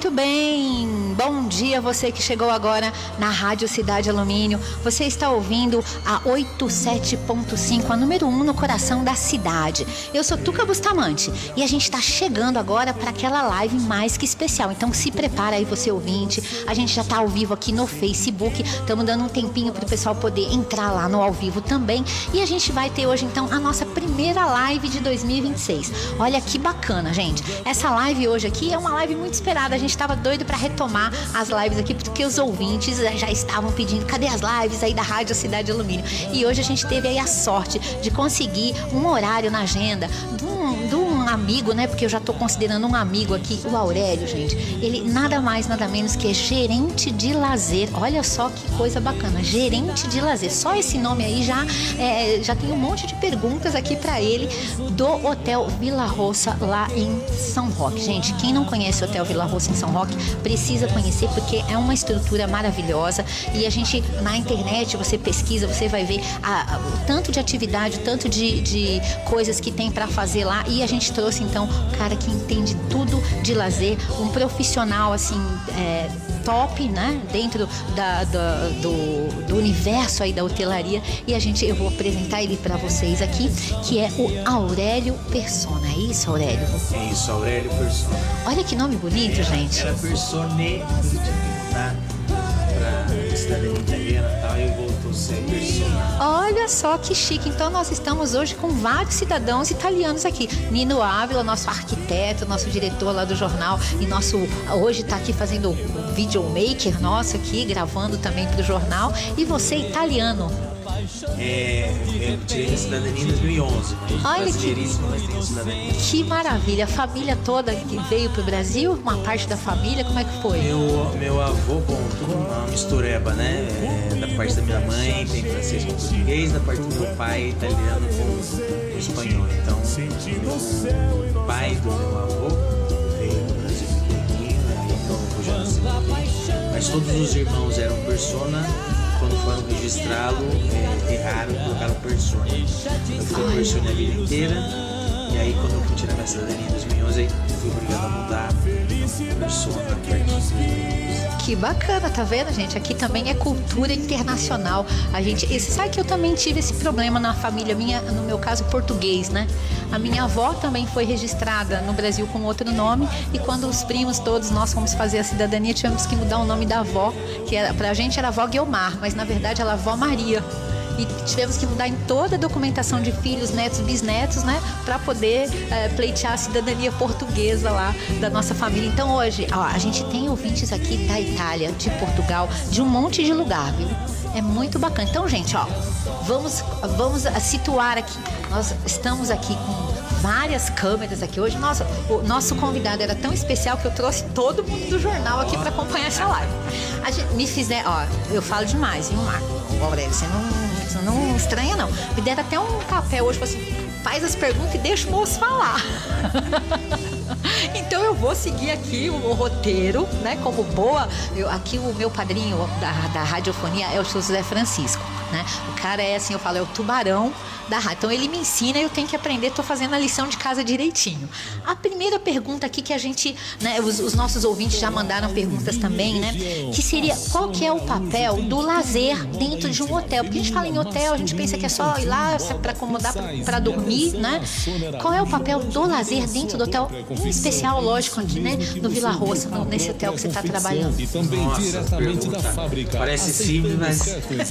Muito bem, bom dia você que chegou agora na Rádio Cidade Alumínio. Você está ouvindo a 87.5, a número 1 no coração da cidade. Eu sou Tuca Bustamante e a gente está chegando agora para aquela live mais que especial. Então se prepara aí você ouvinte, a gente já está ao vivo aqui no Facebook, estamos dando um tempinho para o pessoal poder entrar lá no ao vivo também. E a gente vai ter hoje então a nossa primeira live de 2026. Olha que bacana, gente. Essa live hoje aqui é uma live muito esperada. A gente estava doido para retomar as lives aqui, porque os ouvintes já estavam pedindo, cadê as lives aí da Rádio Cidade Alumínio? E hoje a gente teve aí a sorte de conseguir um horário na agenda de um amigo, né? Porque eu já estou considerando um amigo aqui, o Aurélio, gente. Ele nada mais, nada menos que gerente de lazer. Olha só que coisa bacana, gerente de lazer. Só esse nome aí já tem um monte de perguntas aqui para ele do Hotel Vila Roça lá em São Roque. Gente, quem não conhece o Hotel Vila Roça em São Roque precisa conhecer, porque é uma estrutura maravilhosa. E a gente na internet, você pesquisa, você vai ver o tanto de atividade, o tanto de coisas que tem para fazer lá. E a gente trouxe então um cara que entende tudo de lazer, um profissional assim top, né, dentro do universo aí da hotelaria. E eu vou apresentar ele para vocês aqui, que é o Aurélio Persona. É isso, Aurélio? É isso, Aurélio Persona. Olha que nome bonito, gente. Era Persone, tá? Pra cidadania italiana e tal, e voltou a ser Persona. Olha só que chique. Então nós estamos hoje com vários cidadãos italianos aqui. Nino Ávila, nosso arquiteto, nosso diretor lá do jornal, e hoje está aqui fazendo o videomaker nosso aqui, gravando também para o jornal. E você, italiano? Eu tirei a cidadania em 2011. Olha brasileiríssimo, mas tenho cidadania. Que maravilha. A família toda que veio para o Brasil, uma parte da família, como é que foi? Meu avô, tudo uma mistureba, né? Da parte da minha mãe tem francês com português, da parte do meu pai italiano com espanhol. Então, o pai do meu avô veio do Brasil pequenininho, então eu já nasci aqui. Mas todos os irmãos eram Persona. Quando foram registrá-lo, erraram e colocaram Persona. Eu fui Persona a vida inteira. E aí, quando eu fui tirar minha cidadania em 2011, eu fui obrigado a mudar Persona a partir de 2011. Que bacana, tá vendo, gente? Aqui também é cultura internacional. Você sabe que eu também tive esse problema na família minha, no meu caso, português, né? A minha avó também foi registrada no Brasil com outro nome, e quando os primos todos, nós fomos fazer a cidadania, tivemos que mudar o nome da avó, que pra gente era avó Guiomar, mas na verdade ela é avó Maria. E tivemos que mudar em toda a documentação de filhos, netos, bisnetos, né? Para poder pleitear a cidadania portuguesa lá da nossa família. Então hoje, a gente tem ouvintes aqui da Itália, de Portugal, de um monte de lugar, viu? É muito bacana. Então, gente, vamos situar aqui. Nós estamos aqui com várias câmeras aqui hoje. Nossa, o nosso convidado era tão especial que eu trouxe todo mundo do jornal aqui para acompanhar essa live. Eu falo demais, viu, Marco? Aurélio, você não estranha, não. Me deram até um papel hoje, assim, faz as perguntas e deixa o moço falar. Então eu vou seguir aqui o roteiro, né? Como boa. Aqui o meu padrinho da radiofonia é o José Francisco, né? O cara é assim, eu falo, é o tubarão da rádio. Então ele me ensina e eu tenho que aprender, tô fazendo a lição de casa direitinho. A primeira pergunta aqui que a gente, né, os nossos ouvintes já mandaram perguntas também, né? Que seria, qual que é o papel do lazer dentro de um hotel? Porque a gente fala em hotel, a gente pensa que é só ir lá para acomodar, para dormir, né? Qual é o papel do lazer dentro do hotel? Em especial, lógico, aqui, né? No Vila Roça, nesse hotel que você está trabalhando. Nossa, pergunta. Parece simples, mas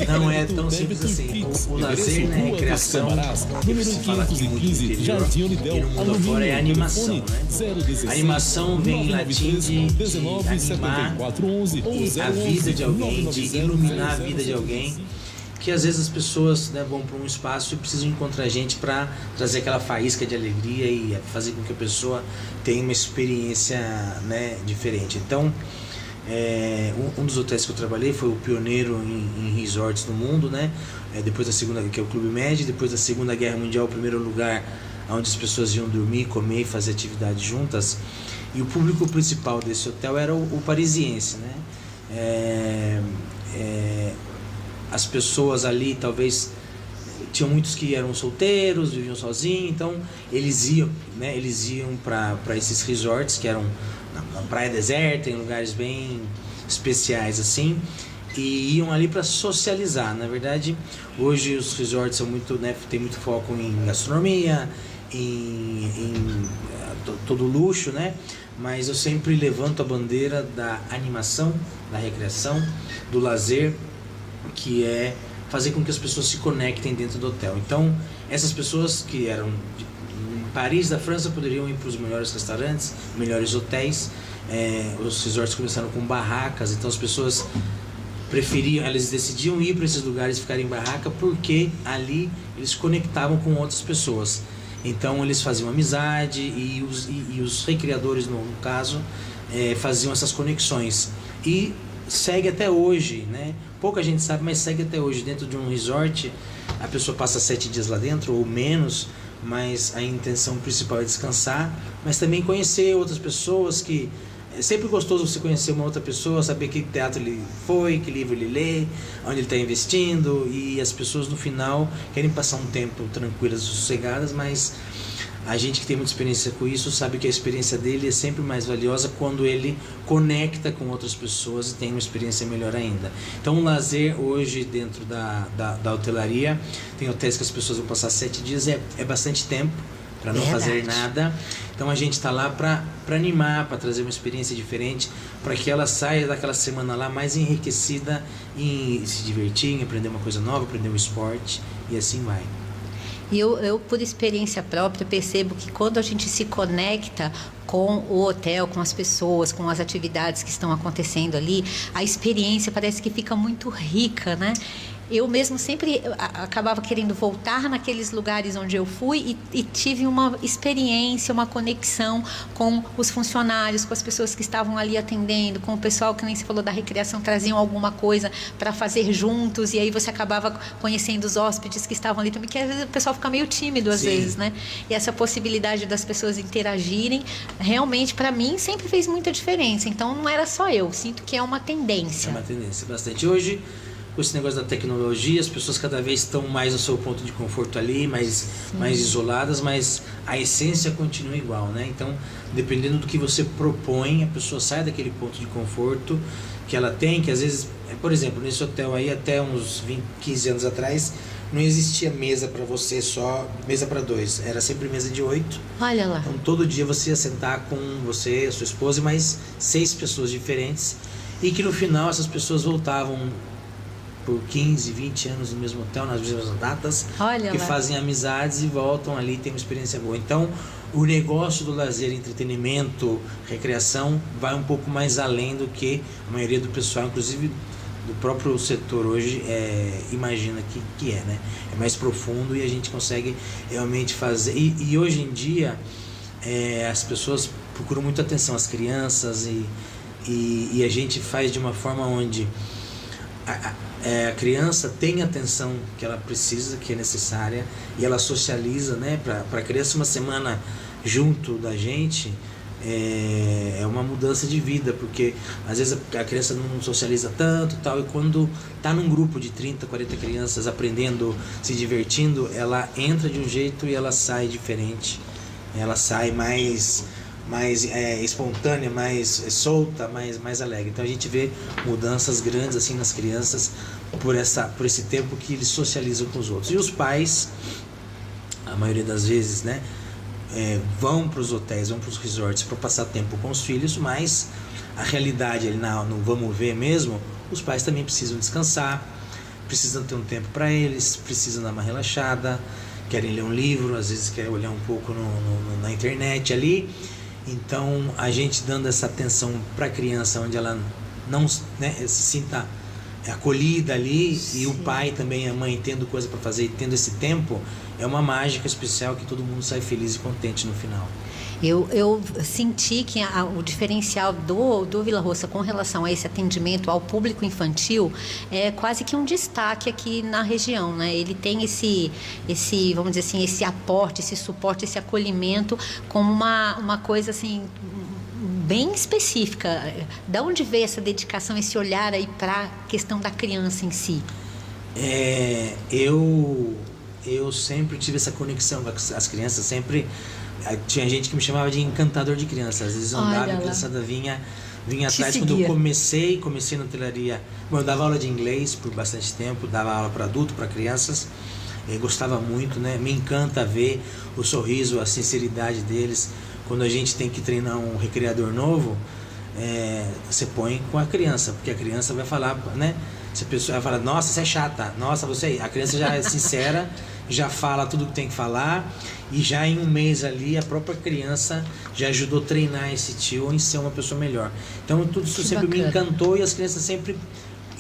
não é tão simples assim. O lazer, né, recreação, que se fala aqui muito no interior e no mundo afora, é a animação, né? A animação vem em latim de animar a vida de alguém, de iluminar a vida de alguém. Que às vezes as pessoas, né, vão para um espaço e precisam encontrar gente para trazer aquela faísca de alegria e fazer com que a pessoa tenha uma experiência, né, diferente. Então, um dos hotéis que eu trabalhei foi o pioneiro em resorts no mundo, né? Depois da segunda, que é o Clube Med, depois da Segunda Guerra Mundial, o primeiro lugar onde as pessoas iam dormir, comer e fazer atividades juntas. E o público principal desse hotel era o parisiense, né? As pessoas ali talvez tinham muitos que eram solteiros, viviam sozinhos, então eles iam para esses resorts que eram na praia deserta, em lugares bem especiais assim, e iam ali para socializar. Na verdade, hoje os resorts são muito, né, tem muito foco em gastronomia, em todo luxo, né? Mas eu sempre levanto a bandeira da animação, da recreação, do lazer, que é fazer com que as pessoas se conectem dentro do hotel. Então, essas pessoas que eram em Paris, da França, poderiam ir para os melhores restaurantes, melhores hotéis. Os resorts começaram com barracas, então as pessoas elas decidiam ir para esses lugares, ficarem em barraca, porque ali eles se conectavam com outras pessoas. Então eles faziam amizade e os recreadores, no caso, faziam essas conexões. E segue até hoje, né? Pouca gente sabe, mas segue até hoje. Dentro de um resort, a pessoa passa 7 dias lá dentro ou menos, mas a intenção principal é descansar, mas também conhecer outras pessoas. Que é sempre gostoso você conhecer uma outra pessoa, saber que teatro ele foi, que livro ele lê, onde ele está investindo, e as pessoas no final querem passar um tempo tranquilas e sossegadas, mas a gente que tem muita experiência com isso sabe que a experiência dele é sempre mais valiosa quando ele conecta com outras pessoas e tem uma experiência melhor ainda. Então o lazer hoje dentro da hotelaria, tem hotéis que as pessoas vão passar 7 dias, é bastante tempo para não fazer nada. Então a gente está lá para animar, para trazer uma experiência diferente, para que ela saia daquela semana lá mais enriquecida em se divertir, em aprender uma coisa nova, aprender um esporte, e assim vai. E eu, por experiência própria, percebo que quando a gente se conecta com o hotel, com as pessoas, com as atividades que estão acontecendo ali, a experiência parece que fica muito rica, né? Eu mesmo sempre acabava querendo voltar naqueles lugares onde eu fui e tive uma experiência, uma conexão com os funcionários, com as pessoas que estavam ali atendendo, com o pessoal que nem se falou da recreação, traziam alguma coisa para fazer juntos, e aí você acabava conhecendo os hóspedes que estavam ali também, que às vezes o pessoal fica meio tímido às vezes, né? E essa possibilidade das pessoas interagirem, realmente para mim sempre fez muita diferença. Então não era só eu, sinto que é uma tendência. É uma tendência bastante. Hoje, com esse negócio da tecnologia, as pessoas cada vez estão mais no seu ponto de conforto ali, mais isoladas, mas a essência continua igual, né? Então, dependendo do que você propõe, a pessoa sai daquele ponto de conforto que ela tem, que às vezes, por exemplo, nesse hotel aí, até uns 15 anos atrás, não existia mesa para você só, mesa para 2, era sempre mesa de 8. Olha lá. Então, todo dia você ia sentar com você, a sua esposa e mais 6 pessoas diferentes, e que no final essas pessoas voltavam por 15, 20 anos no mesmo hotel, nas mesmas datas, que fazem amizades e voltam ali, tem uma experiência boa. Então, o negócio do lazer, entretenimento, recreação, vai um pouco mais além do que a maioria do pessoal, inclusive do próprio setor hoje, imagina que é, né? É mais profundo e a gente consegue realmente fazer. E hoje em dia, as pessoas procuram muita atenção, as crianças, e a gente faz de uma forma onde a criança tem a atenção que ela precisa, que é necessária, e ela socializa, né? Para a criança, uma semana junto da gente é uma mudança de vida, porque às vezes a criança não socializa tanto tal, e quando está num grupo de 30, 40 crianças aprendendo, se divertindo, ela entra de um jeito e ela sai diferente, ela sai mais espontânea, mais solta, mais alegre. Então a gente vê mudanças grandes assim nas crianças por esse tempo que eles socializam com os outros. E os pais, a maioria das vezes, né, vão para os hotéis, vão para os resorts para passar tempo com os filhos, mas a realidade ali no vamos ver mesmo, os pais também precisam descansar, precisam ter um tempo para eles, precisam dar uma relaxada, querem ler um livro, às vezes querem olhar um pouco na internet ali. Então, a gente dando essa atenção para a criança, onde ela não, né, se sinta acolhida ali, e o pai também, a mãe, tendo coisa para fazer e tendo esse tempo, é uma mágica especial que todo mundo sai feliz e contente no final. Eu senti que o diferencial do Vila Roça com relação a esse atendimento ao público infantil é quase que um destaque aqui na região, né? Ele tem esse vamos dizer assim, esse aporte, esse suporte, esse acolhimento como uma coisa assim bem específica. Da onde veio essa dedicação, esse olhar aí para a questão da criança em si? eu sempre tive essa conexão com as crianças, sempre tinha gente que me chamava de encantador de crianças. Às vezes eu andava e a criançada vinha atrás. Quando eu comecei na hotelaria, bom, eu dava aula de inglês por bastante tempo, dava aula para adulto, para crianças, eu gostava muito, né? Me encanta ver o sorriso, a sinceridade deles. Quando a gente tem que treinar um recreador novo, você põe com a criança, porque a criança vai falar, né? Se a pessoa vai falar, nossa, você é chata, nossa, você... A criança já é sincera, já fala tudo que tem que falar, e já em um mês ali, a própria criança já ajudou a treinar esse tio em ser uma pessoa melhor. Então, tudo isso sempre me encantou, e as crianças sempre...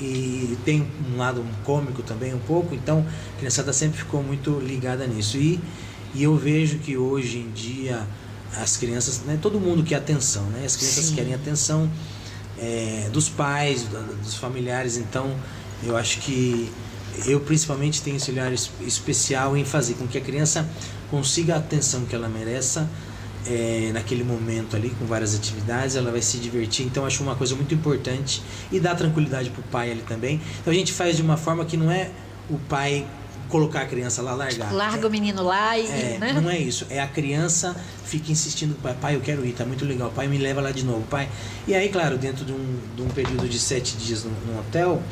E tem um lado cômico também, um pouco, então a criançada sempre ficou muito ligada nisso. E eu vejo que hoje em dia, as crianças, né, todo mundo quer atenção, né? As crianças querem atenção dos pais, dos familiares. Então eu acho que eu principalmente tenho esse olhar especial em fazer com que a criança consiga a atenção que ela mereça naquele momento ali, com várias atividades, ela vai se divertir. Então acho uma coisa muito importante, e dá tranquilidade pro pai ali também. Então a gente faz de uma forma que não é o pai colocar a criança lá, larga o menino lá e... né? Não é isso, é a criança fica insistindo, pai, eu quero ir, tá muito legal, pai, me leva lá de novo, pai. E aí, claro, dentro de um período de 7 dias num hotel,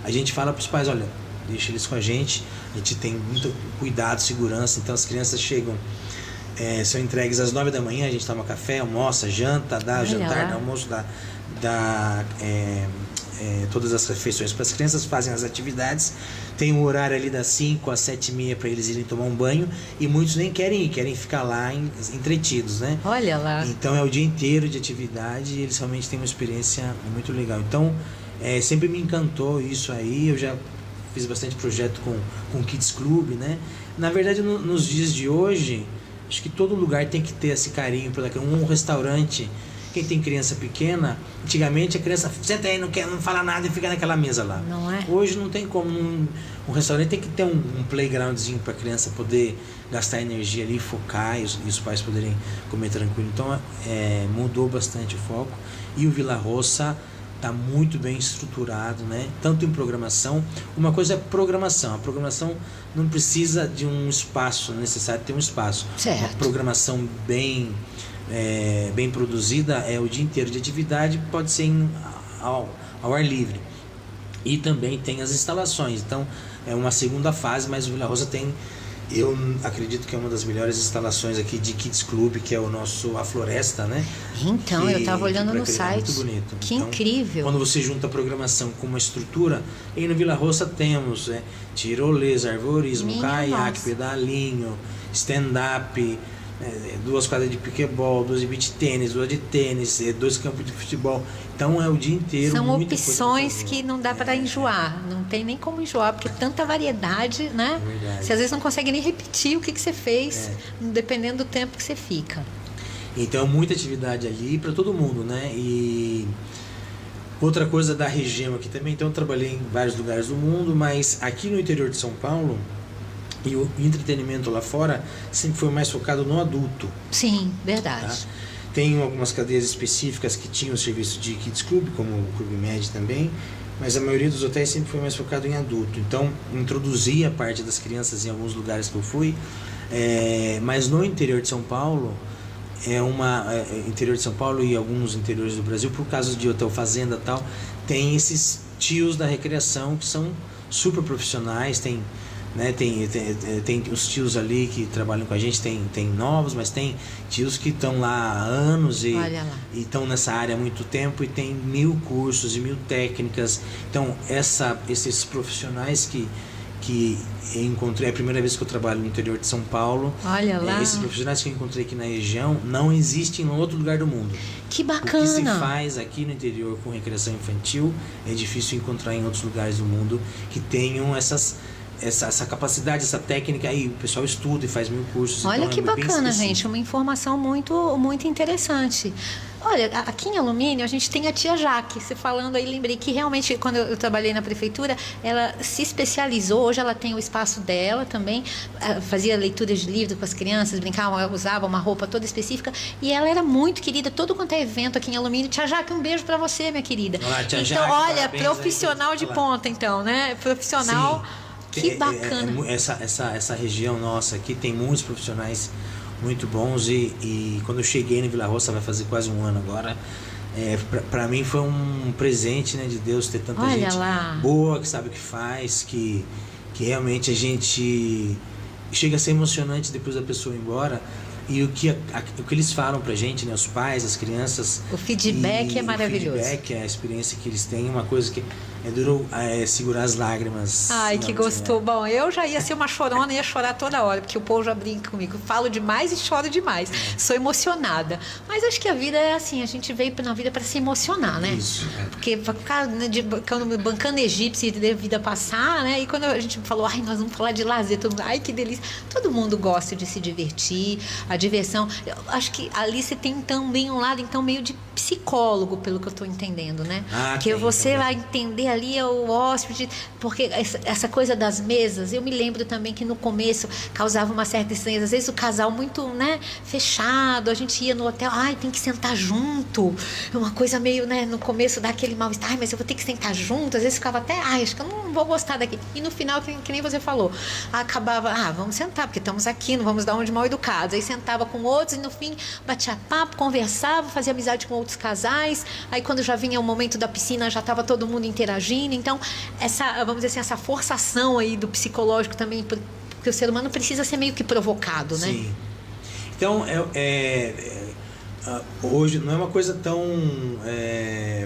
a gente fala pros pais, olha, deixa eles com a gente tem muito cuidado, segurança. Então as crianças chegam, são entregues às 9 da manhã, a gente toma café, almoça, janta, dá jantar, dá almoço, dá todas as refeições para as crianças, fazem as atividades. Tem um horário ali das 5 às 7h30 para eles irem tomar um banho, e muitos nem querem ir, querem ficar lá entretidos, né? Olha lá. Então é o dia inteiro de atividade, e eles realmente têm uma experiência muito legal. Então sempre me encantou isso aí. Eu já fiz bastante projeto com o Kids Club, né? Na verdade, nos dias de hoje, acho que todo lugar tem que ter esse carinho por um restaurante. Quem tem criança pequena, antigamente a criança senta aí, não fala nada e fica naquela mesa lá. Não é? Hoje não tem como. Um restaurante tem que ter um playgroundzinho para a criança poder gastar energia ali, focar, e os pais poderem comer tranquilo. Então mudou bastante o foco. E o Vila Roça está muito bem estruturado, né? Tanto em programação. Uma coisa é programação. A programação não precisa de um espaço, não é necessário ter um espaço. Certo. Uma programação bem produzida o dia inteiro de atividade, pode ser ao ar livre. E também tem as instalações. Então é uma segunda fase, mas o Vila Roça tem, eu acredito que é uma das melhores instalações aqui de Kids Club, que é a Floresta, né? Então, eu estava olhando no site. Muito bonito. Que então, incrível. Quando você junta a programação com uma estrutura, e no Vila Roça temos tirolesa, arvorismo, caiaque, pedalinho, stand-up, 2 quadras de piquebol, 2 de beach tênis, 2 de tênis, 2 campos de futebol. Então é o dia inteiro. São opções que não dá para enjoar. Não tem nem como enjoar, porque tanta variedade, né? É verdade. Você às vezes não consegue nem repetir o que você fez, dependendo do tempo que você fica. Então muita atividade ali para todo mundo, né? E outra coisa da região aqui também. Então eu trabalhei em vários lugares do mundo, mas aqui no interior de São Paulo, e o entretenimento lá fora sempre foi mais focado no adulto. Sim, verdade. Tá? Tem algumas cadeias específicas que tinham o serviço de Kids Club, como o Clube Med também, mas a maioria dos hotéis sempre foi mais focado em adulto. Então, introduzi a parte das crianças em alguns lugares que eu fui, mas no interior de São Paulo, interior de São Paulo e alguns interiores do Brasil, por causa de hotel fazenda e tal, tem esses tios da recreação que são super profissionais, tem os tios ali que trabalham com a gente, tem novos, mas tem tios que estão lá há anos e estão nessa área há muito tempo, e tem 1000 cursos e 1000 técnicas. Então esses profissionais que eu encontrei, é a primeira vez que eu trabalho no interior de São Paulo. Olha lá. Esses profissionais que eu encontrei aqui na região não existem em outro lugar do mundo. Que bacana! O que se faz aqui no interior com recreação infantil é difícil encontrar em outros lugares do mundo que tenham essa capacidade, essa técnica. Aí o pessoal estuda e faz 1000 cursos. Olha, então que bacana, gente, uma informação muito, muito interessante. Olha, aqui em Alumínio a gente tem a tia Jaque. Você falando aí, lembrei que realmente quando eu trabalhei na prefeitura, ela se especializou. Hoje ela tem o espaço dela também, fazia leituras de livros com as crianças, brincava, usava uma roupa toda específica, e ela era muito querida. Todo quanto é evento aqui em Alumínio. Tia Jaque, um beijo pra você, minha querida. Olá, tia então, Jaque, olha, parabéns, profissional de ponta, então, né? Profissional. Sim. Que bacana. Essa região nossa aqui tem muitos profissionais muito bons e quando eu cheguei na Vila Roça, vai fazer quase um ano agora, para mim foi um presente, né, de Deus ter tanta gente boa, que sabe o que faz, que realmente a gente chega a ser emocionante depois da pessoa ir embora. E o que eles falam pra gente, né? Os pais, as crianças. O feedback é maravilhoso. O feedback, a experiência que eles têm, uma coisa que durou segurar as lágrimas. Ai, que gostou. Bom, eu já ia ser uma chorona, ia chorar toda hora, porque o povo já brinca comigo. Falo demais e choro demais. Sou emocionada. Mas acho que a vida é assim, a gente veio na vida para se emocionar, né? Isso. Porque ficar bancando egípcio e ver a vida passar, né? E quando a gente falou, ai, nós vamos falar de lazer, todo mundo, ai, que delícia. Todo mundo gosta de se divertir. A diversão, eu acho que ali você tem também um lado então meio de psicólogo, pelo que eu estou entendendo, né? Porque você vai entender ali o hóspede, porque essa coisa das mesas, eu me lembro também que no começo causava uma certa estranheza, às vezes o casal muito, né, fechado, a gente ia no hotel, ai, tem que sentar junto, uma coisa meio, né, no começo dá aquele mal-estar, ai, mas eu vou ter que sentar junto, às vezes ficava até, ai, acho que eu não vou gostar daqui, e no final, que nem você falou, acabava, vamos sentar, porque estamos aqui, não vamos dar um de mal educados, aí sentava com outros e no fim batia papo, conversava, fazia amizade com outros casais. Aí quando já vinha o momento da piscina já estava todo mundo interagindo. Então vamos dizer assim, essa forçação aí do psicológico também, porque o ser humano precisa ser meio que provocado, né? Sim. Então hoje não é uma coisa tão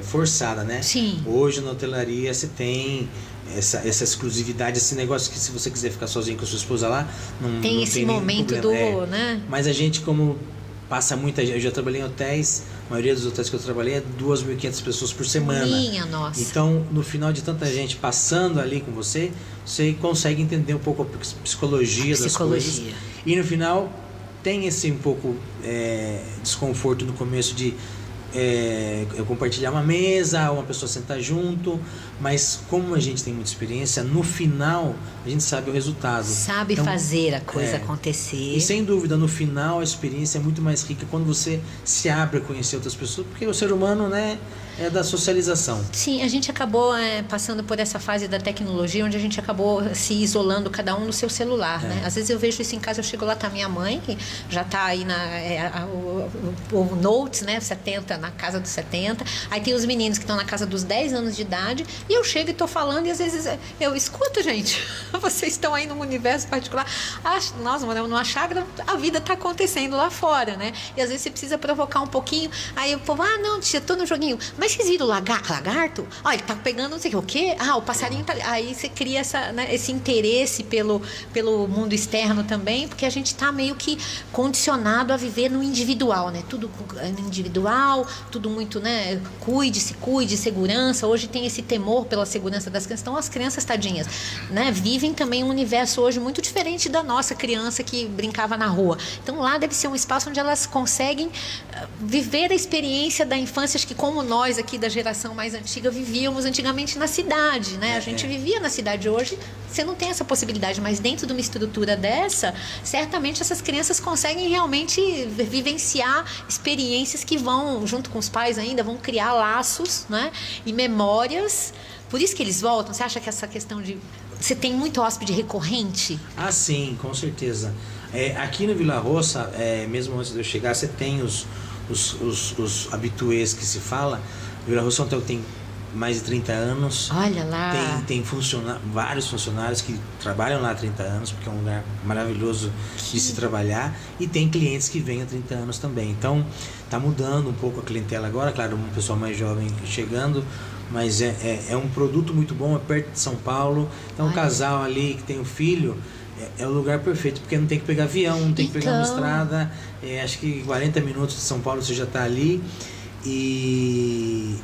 forçada, né? Sim. Hoje na hotelaria você tem essa exclusividade, esse negócio que se você quiser ficar sozinho com a sua esposa lá, não tem esse momento né? Mas a gente, como passa muita gente, eu já trabalhei em hotéis, a maioria dos hotéis que eu trabalhei é 2.500 pessoas por semana. Minha nossa. Então, no final de tanta gente passando ali com você consegue entender um pouco a psicologia das coisas. E no final tem esse um pouco desconforto no começo de eu compartilhar uma mesa, uma pessoa sentar junto, mas como a gente tem muita experiência, no final a gente sabe o resultado. Sabe então, fazer a coisa acontecer. E sem dúvida, no final a experiência é muito mais rica quando você se abre a conhecer outras pessoas, porque o ser humano, né, é da socialização. Sim, a gente acabou passando por essa fase da tecnologia, onde a gente acabou se isolando cada um no seu celular, né? Às vezes eu vejo isso em casa, eu chego lá, tá minha mãe, que já tá aí o Notes, né, 70, na casa dos 70, aí tem os meninos que estão na casa dos 10 anos de idade, e eu chego e tô falando, e às vezes eu escuto, gente, vocês estão aí num universo particular, nós moramos numa chácara, a vida tá acontecendo lá fora, né? E às vezes você precisa provocar um pouquinho, aí o povo, não, tia, tô no joguinho, mas vocês viram o lagarto? Olha, ele tá pegando não sei o quê. O passarinho tá ali. Aí você cria esse interesse pelo mundo externo também, porque a gente tá meio que condicionado a viver no individual, né? Tudo individual, tudo muito, né? Cuide, segurança. Hoje tem esse temor pela segurança das crianças. Então as crianças, tadinhas, né? Vivem também um universo hoje muito diferente da nossa criança que brincava na rua. Então lá deve ser um espaço onde elas conseguem viver a experiência da infância, acho que como nós aqui da geração mais antiga vivíamos antigamente na cidade, né? A gente vivia na cidade. Hoje você não tem essa possibilidade, mas dentro de uma estrutura dessa, certamente essas crianças conseguem realmente vivenciar experiências que vão, junto com os pais ainda, vão criar laços, né? E memórias. Por isso que eles voltam. Você acha que essa questão de... Você tem muito hóspede recorrente? Sim, com certeza. Aqui no Vila Roça, mesmo antes de eu chegar, você tem os habituês que se fala. O Vila Roça tem mais de 30 anos. Olha lá. Tem vários funcionários que trabalham lá há 30 anos, porque é um lugar maravilhoso de se trabalhar. E tem clientes que vêm há 30 anos também. Então, está mudando um pouco a clientela agora. Claro, um pessoal mais jovem chegando. Mas é um produto muito bom, é perto de São Paulo. Então, um casal ali que tem um filho... É o lugar perfeito, porque não tem que pegar avião, não tem que pegar uma estrada. Acho que 40 minutos de São Paulo você já está ali. E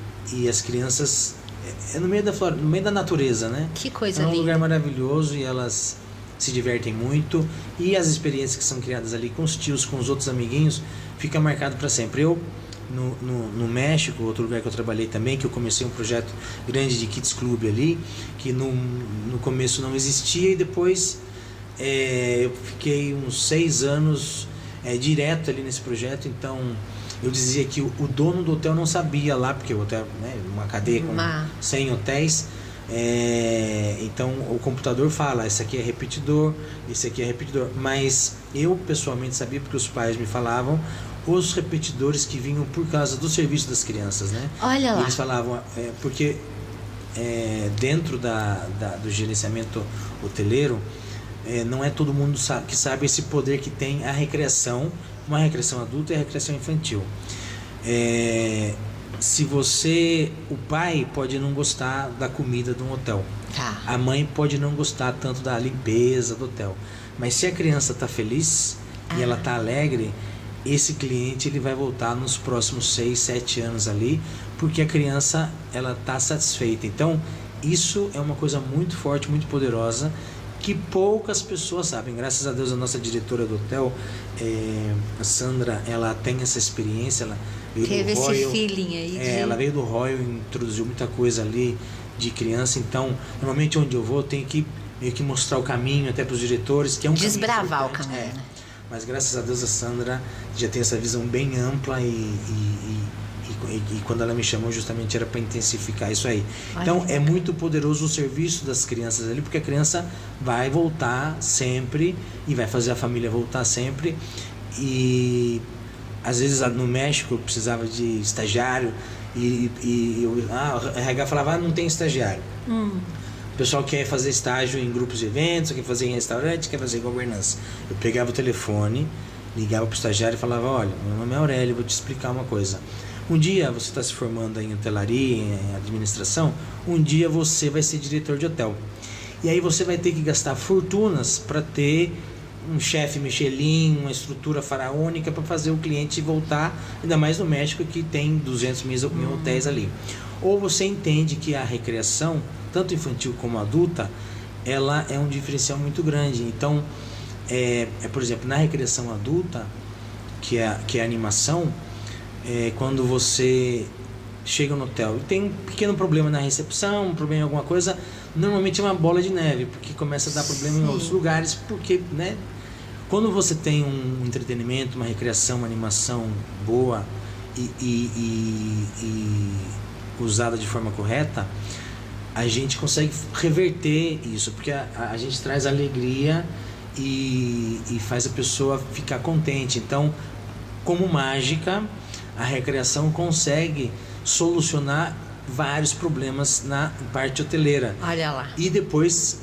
as crianças... no meio da floresta, no meio da natureza, né? Que coisa linda. É um lugar maravilhoso e elas se divertem muito. E as experiências que são criadas ali com os tios, com os outros amiguinhos, fica marcado para sempre. Eu, no México, outro lugar que eu trabalhei também, que eu comecei um projeto grande de Kids Club ali, que no começo não existia e depois... eu fiquei uns 6 anos direto ali nesse projeto. Então eu dizia que o dono do hotel não sabia lá, porque o hotel, né, uma cadeia com 100 hotéis, Então o computador fala, esse aqui é repetidor, esse aqui é repetidor. Mas eu pessoalmente sabia, porque os pais me falavam, os repetidores que vinham por causa do serviço das crianças, né? Olha lá. Eles falavam, porque dentro do gerenciamento hoteleiro, não é todo mundo que sabe esse poder que tem a recreação, uma recreação adulta e a recreação infantil. O pai pode não gostar da comida de um hotel, a mãe pode não gostar tanto da limpeza do hotel, mas se a criança está feliz e ela está alegre, esse cliente ele vai voltar nos próximos 6, 7 anos ali, porque a criança ela está satisfeita. Então isso é uma coisa muito forte, muito poderosa, que poucas pessoas sabem. Graças a Deus a nossa diretora do hotel, a Sandra, ela tem essa experiência, ela veio teve do Royal, esse feeling aí ela veio do Royal e introduziu muita coisa ali de criança. Então normalmente onde eu vou eu tenho que meio que mostrar o caminho até para os diretores, que é um desbravar o caminho, né? Mas graças a Deus a Sandra já tem essa visão bem ampla e quando ela me chamou justamente era para intensificar isso aí. Então é muito poderoso o serviço das crianças ali, porque a criança vai voltar sempre e vai fazer a família voltar sempre. E às vezes no México eu precisava de estagiário a RH falava, não tem estagiário. O pessoal quer fazer estágio em grupos de eventos, quer fazer em restaurante, quer fazer em governança. Eu pegava o telefone, ligava para o estagiário e falava, olha, meu nome é Aurélio, vou te explicar uma coisa. Um dia você está se formando em hotelaria, em administração, um dia você vai ser diretor de hotel. E aí você vai ter que gastar fortunas para ter um chefe Michelin, uma estrutura faraônica para fazer o cliente voltar, ainda mais no México que tem 200 mil hotéis ali. Ou você entende que a recreação, tanto infantil como adulta, ela é um diferencial muito grande. Então, por exemplo, na recreação adulta, que é a animação, quando você chega no hotel e tem um pequeno problema na recepção, um problema em alguma coisa, normalmente é uma bola de neve, porque começa a dar problema em outros lugares, porque, né? Quando você tem um entretenimento, uma recreação, uma animação boa e usada de forma correta, a gente consegue reverter isso, porque a gente traz alegria e faz a pessoa ficar contente. Então, como mágica, a recreação consegue solucionar vários problemas na parte hoteleira. Olha lá. E depois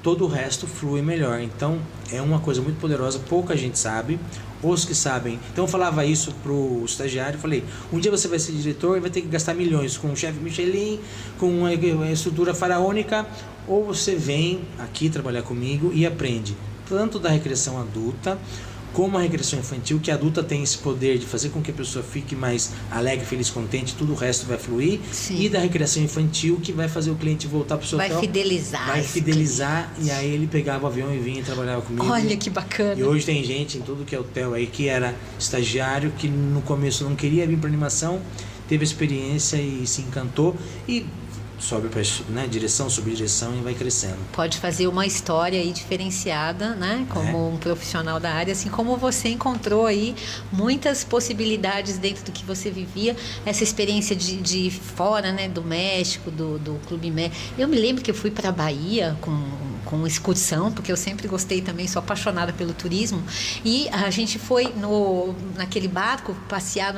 todo o resto flui melhor. Então é uma coisa muito poderosa, pouca gente sabe. Os que sabem. Então eu falava isso pro estagiário, falei, um dia você vai ser diretor e vai ter que gastar milhões com um chefe Michelin, com uma estrutura faraônica, ou você vem aqui trabalhar comigo e aprende tanto da recreação adulta como a recreação infantil, que a adulta tem esse poder de fazer com que a pessoa fique mais alegre, feliz, contente, tudo o resto vai fluir. Sim. E da recreação infantil, que vai fazer o cliente voltar para o seu hotel. Vai fidelizar, e aí ele pegava o avião e vinha e trabalhava comigo. Olha que bacana. E hoje tem gente em tudo que é hotel aí que era estagiário, que no começo não queria vir para animação, teve experiência e se encantou e sobe para direção, subdireção e vai crescendo. Pode fazer uma história aí diferenciada, né? Como um profissional da área, assim como você encontrou aí muitas possibilidades dentro do que você vivia, essa experiência de fora, né? Do México, do Clube México. Eu me lembro que eu fui para a Bahia com excursão, porque eu sempre gostei também, sou apaixonada pelo turismo, e a gente foi naquele barco passear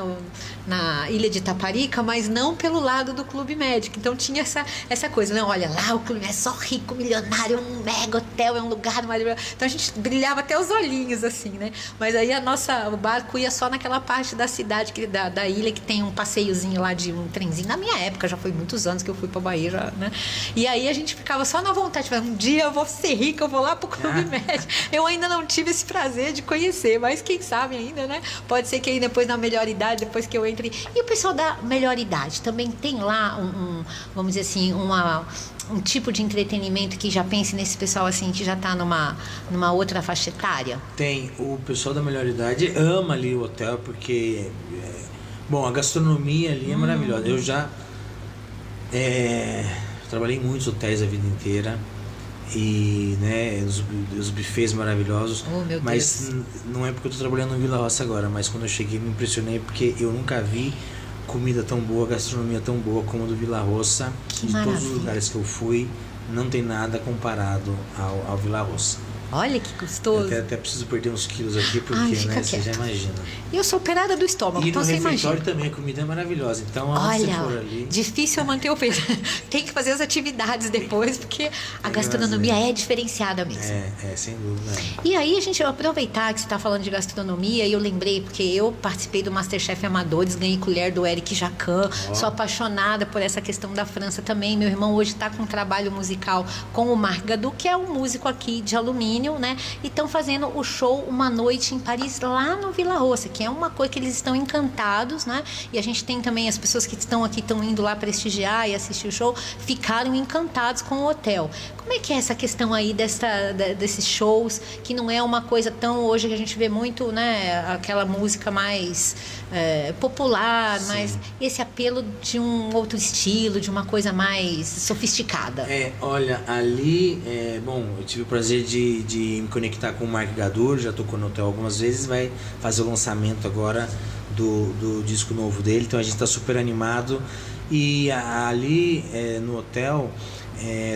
na ilha de Itaparica, mas não pelo lado do Clube Médico. Então tinha essa coisa, né? Olha lá, o Clube é só rico, milionário, um mega hotel, é um lugar maravilhoso. Então a gente brilhava até os olhinhos, assim, né? Mas aí o barco ia só naquela parte da cidade, da ilha, que tem um passeiozinho lá de um trenzinho. Na minha época, já foi muitos anos que eu fui pra Bahia, já, né? E aí a gente ficava só na vontade, falando, um dia eu vou ser rica, eu vou lá pro Clube Médico. Eu ainda não tive esse prazer de conhecer, mas quem sabe ainda, né? Pode ser que aí depois na melhor idade, depois que eu entre. E o pessoal da melhor idade também tem lá vamos dizer assim, um tipo de entretenimento que já pense nesse pessoal assim, que já está numa outra faixa etária? Tem. O pessoal da melhor idade ama ali o hotel, porque a gastronomia ali é maravilhosa. Eu já trabalhei em muitos hotéis a vida inteira e, né, os buffets maravilhosos. Oh, meu mas Deus. Não é porque eu estou trabalhando no Vila Roça agora, mas quando eu cheguei me impressionei, porque eu nunca vi comida tão boa, gastronomia tão boa como a do Vila Roça. Que de maravilha. todos os lugares que eu fui, não tem nada comparado ao Vila Roça. Olha que gostoso. Eu até preciso perder uns quilos aqui, porque, Ai, fica né, você quieto. já imagina. E eu sou operada do estômago, E então no você refeitório imagina. também, a comida é maravilhosa. Então, onde Olha, você for ali... difícil eu manter o peso. Tem que fazer as atividades depois, porque a gastronomia é diferenciada mesmo. Sem dúvida. E aí, a gente vai aproveitar que você está falando de gastronomia, e eu lembrei, porque eu participei do Masterchef Amadores, ganhei colher do Eric Jacan, sou apaixonada por essa questão da França também. Meu irmão hoje está com um trabalho musical com o Marc Gadu, que é um músico aqui de alumínio, né? E estão fazendo o show Uma Noite em Paris, lá no Vila Roça, que é uma coisa que eles estão encantados, né? E a gente tem também as pessoas que estão aqui, estão indo lá prestigiar e assistir o show, ficaram encantados com o hotel. Como é que é essa questão aí desses shows, que não é uma coisa tão hoje que a gente vê muito, né? Aquela música mais popular, Sim. mas esse apelo de um outro estilo, de uma coisa mais sofisticada. Olha, ali, bom, eu tive o prazer de me conectar com o Marc Gadu, já tocou no hotel algumas vezes, vai fazer o lançamento agora do disco novo dele, então a gente está super animado. E ali no hotel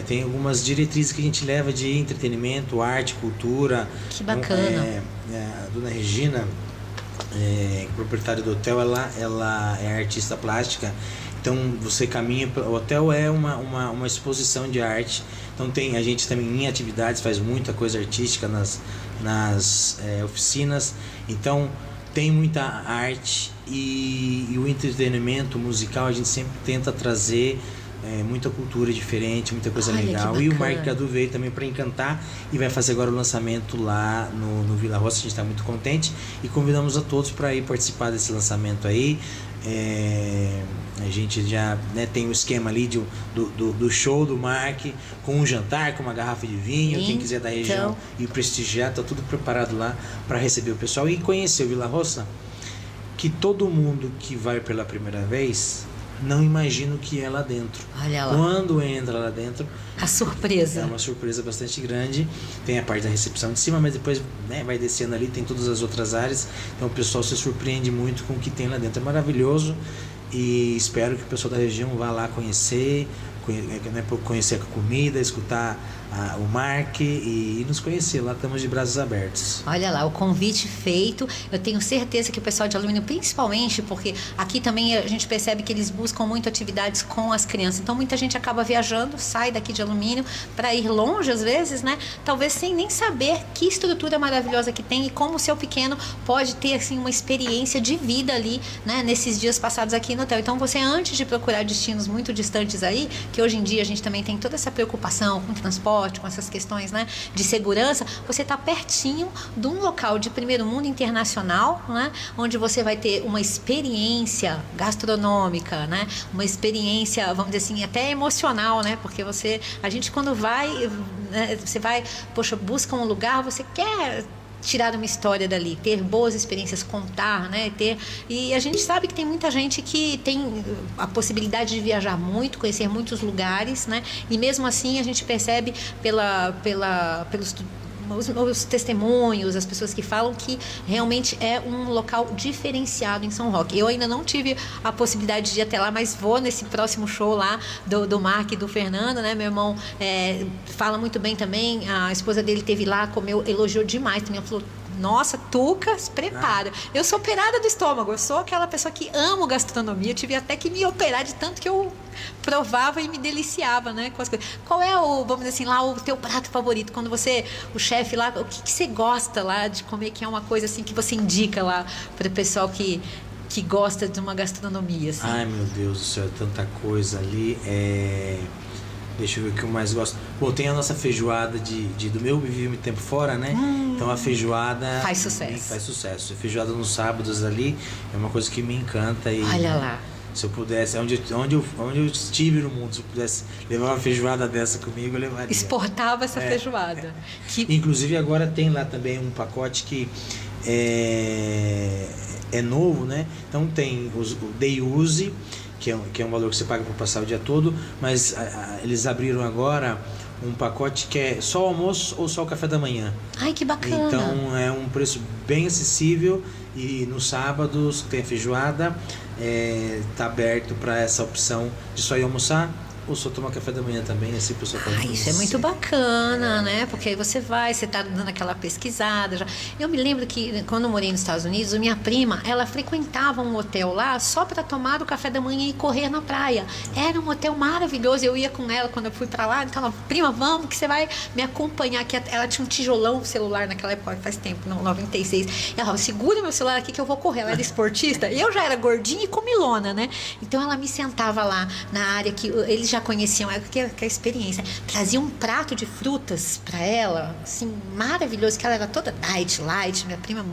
tem algumas diretrizes que a gente leva de entretenimento, arte, cultura. Que bacana. A dona Regina, proprietária do hotel, ela é artista plástica. Então você caminha, o hotel é uma exposição de arte. Então a gente também em atividades faz muita coisa artística nas oficinas. Então tem muita arte e o entretenimento musical a gente sempre tenta trazer muita cultura diferente, muita coisa legal. E o Marc Gadu veio também para encantar e vai fazer agora o lançamento lá no Vila Roça. A gente está muito contente e convidamos a todos para ir participar desse lançamento aí. A gente já tem o esquema ali do show do Marc, com um jantar, com uma garrafa de vinho. Quem quiser da região e prestigiar, tá tudo preparado lá para receber o pessoal e conhecer o Vila Roça, que todo mundo que vai pela primeira vez não imagina o que é lá dentro. Olha lá. Quando entra lá dentro, A surpresa. é uma surpresa bastante grande. Tem a parte da recepção de cima, mas depois vai descendo ali, tem todas as outras áreas. Então o pessoal se surpreende muito com o que tem lá dentro. É maravilhoso e espero que o pessoal da região vá lá conhecer a comida, escutar o Marc e nos conhecer. Lá estamos de braços abertos. Olha lá, o convite feito. Eu tenho certeza que o pessoal de alumínio, principalmente, porque aqui também a gente percebe que eles buscam muito atividades com as crianças. Então muita gente acaba viajando, sai daqui de alumínio para ir longe às vezes, né? Talvez sem nem saber que estrutura maravilhosa que tem e como o seu pequeno pode ter assim uma experiência de vida ali, né? Nesses dias passados aqui no hotel. Então você, antes de procurar destinos muito distantes aí, que hoje em dia a gente também tem toda essa preocupação com transporte, com essas questões, né, de segurança, você está pertinho de um local de primeiro mundo internacional, né, onde você vai ter uma experiência gastronômica, né, uma experiência, vamos dizer assim, até emocional, né, porque a gente quando vai, né, você vai, poxa, busca um lugar, você quer tirar uma história dali, ter boas experiências, contar, né, e a gente sabe que tem muita gente que tem a possibilidade de viajar muito, conhecer muitos lugares, né, e mesmo assim a gente percebe pelos os testemunhos, as pessoas que falam que realmente é um local diferenciado em São Roque. Eu ainda não tive a possibilidade de ir até lá, mas vou nesse próximo show lá do Marc e do Fernando, né? Meu irmão fala muito bem também, a esposa dele esteve lá, comeu, elogiou demais também, ela falou: nossa, Tuca, se prepara. Eu sou operada do estômago, eu sou aquela pessoa que amo gastronomia, eu tive até que me operar de tanto que eu provava e me deliciava, né, com as coisas. Qual é vamos dizer assim, lá o teu prato favorito? Quando o chefe lá, o que você gosta lá de comer, que é uma coisa assim que você indica lá para o pessoal que gosta de uma gastronomia, assim? Ai, meu Deus do céu, é tanta coisa ali. Deixa eu ver o que eu mais gosto. Bom, tem a nossa feijoada do meu Vivi Muito Tempo Fora, né? Então a feijoada faz sucesso. Faz sucesso. A feijoada nos sábados ali é uma coisa que me encanta. E olha lá. Se eu pudesse, onde eu estive no mundo, se eu pudesse levar uma feijoada dessa comigo, eu levaria. Exportava essa feijoada. Inclusive agora tem lá também um pacote que é novo, né? Então tem o Day Use, que é um valor que você paga para passar o dia todo, mas eles abriram agora um pacote que é só o almoço ou só o café da manhã. Ai, que bacana. Então é um preço bem acessível e nos sábados tem a feijoada, tá aberto para essa opção de só ir almoçar ou só tomar café da manhã também, assim a pessoa pode Isso é muito bacana, né? Porque aí você tá dando aquela pesquisada. Eu me lembro que quando eu morei nos Estados Unidos, minha prima, ela frequentava um hotel lá só para tomar o café da manhã e correr na praia. Era um hotel maravilhoso. Eu ia com ela quando eu fui para lá. Então ela, prima, vamos que você vai me acompanhar aqui. Ela tinha um tijolão celular naquela época, faz tempo, não, 96. E ela falava, segura meu celular aqui que eu vou correr. Ela era esportista. Eu já era gordinha e comilona, né? Então ela me sentava lá na área que eles já conheciam, que a experiência. Trazia um prato de frutas para ela, assim, maravilhoso, que ela era toda light, minha prima,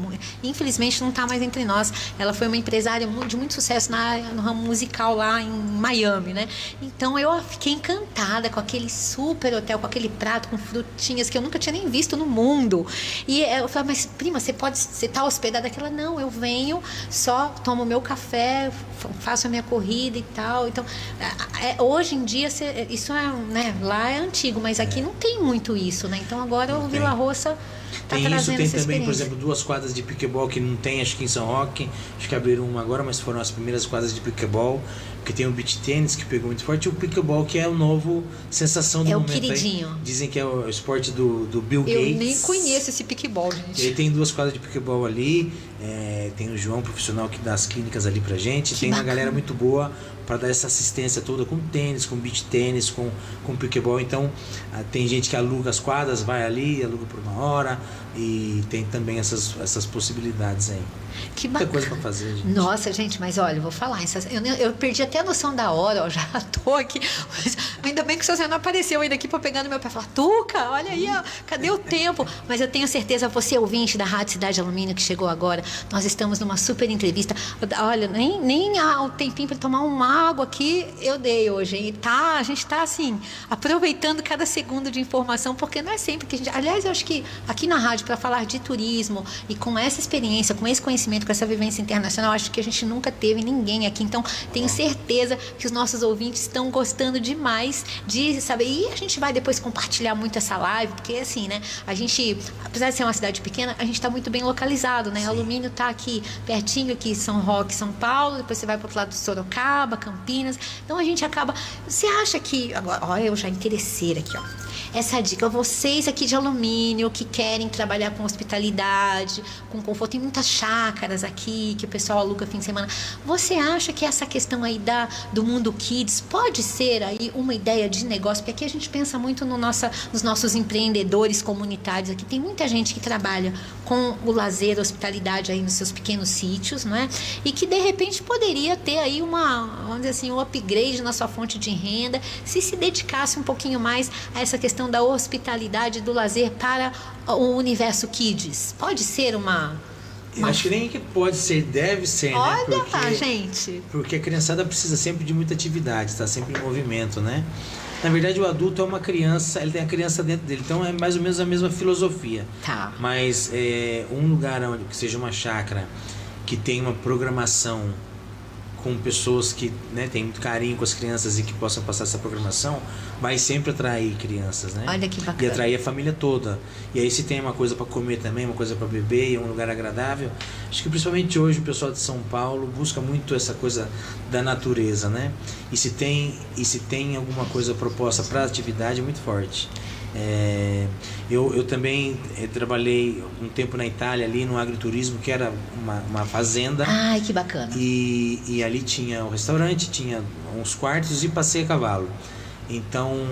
infelizmente não tá mais entre nós. Ela foi uma empresária de muito sucesso no ramo musical lá em Miami, né? Então eu fiquei encantada com aquele super hotel, com aquele prato com frutinhas que eu nunca tinha nem visto no mundo. E eu falei, mas prima, você tá hospedada? Aquela, não, eu venho, só tomo meu café, faço a minha corrida e tal. Então, hoje em dia, isso né, lá é antigo, mas aqui não tem muito isso, né? Então agora o Vila Roça tá trazendo essa experiência. Tem também, por exemplo, 2 quadras de piquebol que não tem, acho que em São Roque, acho que abriram uma agora, mas foram as primeiras quadras de piquebol, porque tem o beach tênis que pegou muito forte, e o piquebol que é o novo sensação do momento. É o queridinho. Aí, dizem que é o esporte do Bill Gates. Eu nem conheço esse piquebol, gente. E aí tem 2 quadras de piquebol ali, tem o João, profissional que dá as clínicas ali pra gente, que tem bacana. Uma galera muito boa para dar essa assistência toda com tênis, com beach tênis, com piquebol. Então tem gente que aluga as quadras, vai ali, aluga por 1 hora, e tem também essas possibilidades aí. Que muita bacana. Coisa para fazer, gente. Nossa, gente, mas olha, eu vou falar, eu perdi até a noção da hora, ó, já tô aqui, mas ainda bem que o seu Zé não apareceu ainda aqui para pegar no meu pé e falar, Tuca, olha aí, ó, cadê o tempo? Mas eu tenho certeza, você ouvinte da Rádio Cidade Alumínio que chegou agora, nós estamos numa super entrevista, olha, nem há um tempinho para tomar uma água aqui eu dei hoje, e a gente tá assim, aproveitando cada segundo de informação, porque não é sempre que a gente, aliás, eu acho que aqui na rádio, para falar de turismo e com essa experiência, com esse conhecimento, com essa vivência internacional, acho que a gente nunca teve ninguém aqui, então tenho certeza que os nossos ouvintes estão gostando demais de saber, e a gente vai depois compartilhar muito essa live, porque assim, né, a gente, apesar de ser uma cidade pequena, a gente está muito bem localizado, né, o Alumínio está aqui, pertinho aqui, São Roque, São Paulo, depois você vai para o outro lado do Sorocaba, Campinas, então a gente acaba, você acha que, agora, olha, eu já interesseira aqui, ó, essa dica, vocês aqui de Alumínio, que querem trabalhar com hospitalidade, com conforto, tem muitas chácaras aqui, que o pessoal aluga fim de semana, você acha que essa questão aí do Mundo Kids pode ser aí uma ideia de negócio? Porque aqui a gente pensa muito nos nossos empreendedores comunitários, aqui tem muita gente que trabalha com o lazer, a hospitalidade aí nos seus pequenos sítios, não é? E que de repente poderia ter aí vamos dizer assim, um upgrade na sua fonte de renda, se dedicasse um pouquinho mais a essa questão da hospitalidade, do lazer para o universo Kids. Pode ser uma... Eu acho que nem que pode ser, deve ser, olha, né? Olha, gente. Porque a criançada precisa sempre de muita atividade, está sempre em movimento, né? Na verdade, o adulto é uma criança, ele tem a criança dentro dele, então é mais ou menos a mesma filosofia. Tá. Mas um lugar onde que seja uma chácara, que tem uma programação com pessoas que, né, têm muito carinho com as crianças e que possam passar essa programação, vai sempre atrair crianças, né? Olha que bacana. E atrair a família toda. E aí se tem uma coisa para comer também, uma coisa para beber, e um lugar agradável. Acho que principalmente hoje o pessoal de São Paulo busca muito essa coisa da natureza, né? E se tem alguma coisa proposta para atividade, é muito forte. Eu também trabalhei um tempo na Itália, ali no agriturismo, que era uma fazenda. Ai, que bacana. E ali tinha o restaurante, tinha uns quartos e passeio a cavalo. Então,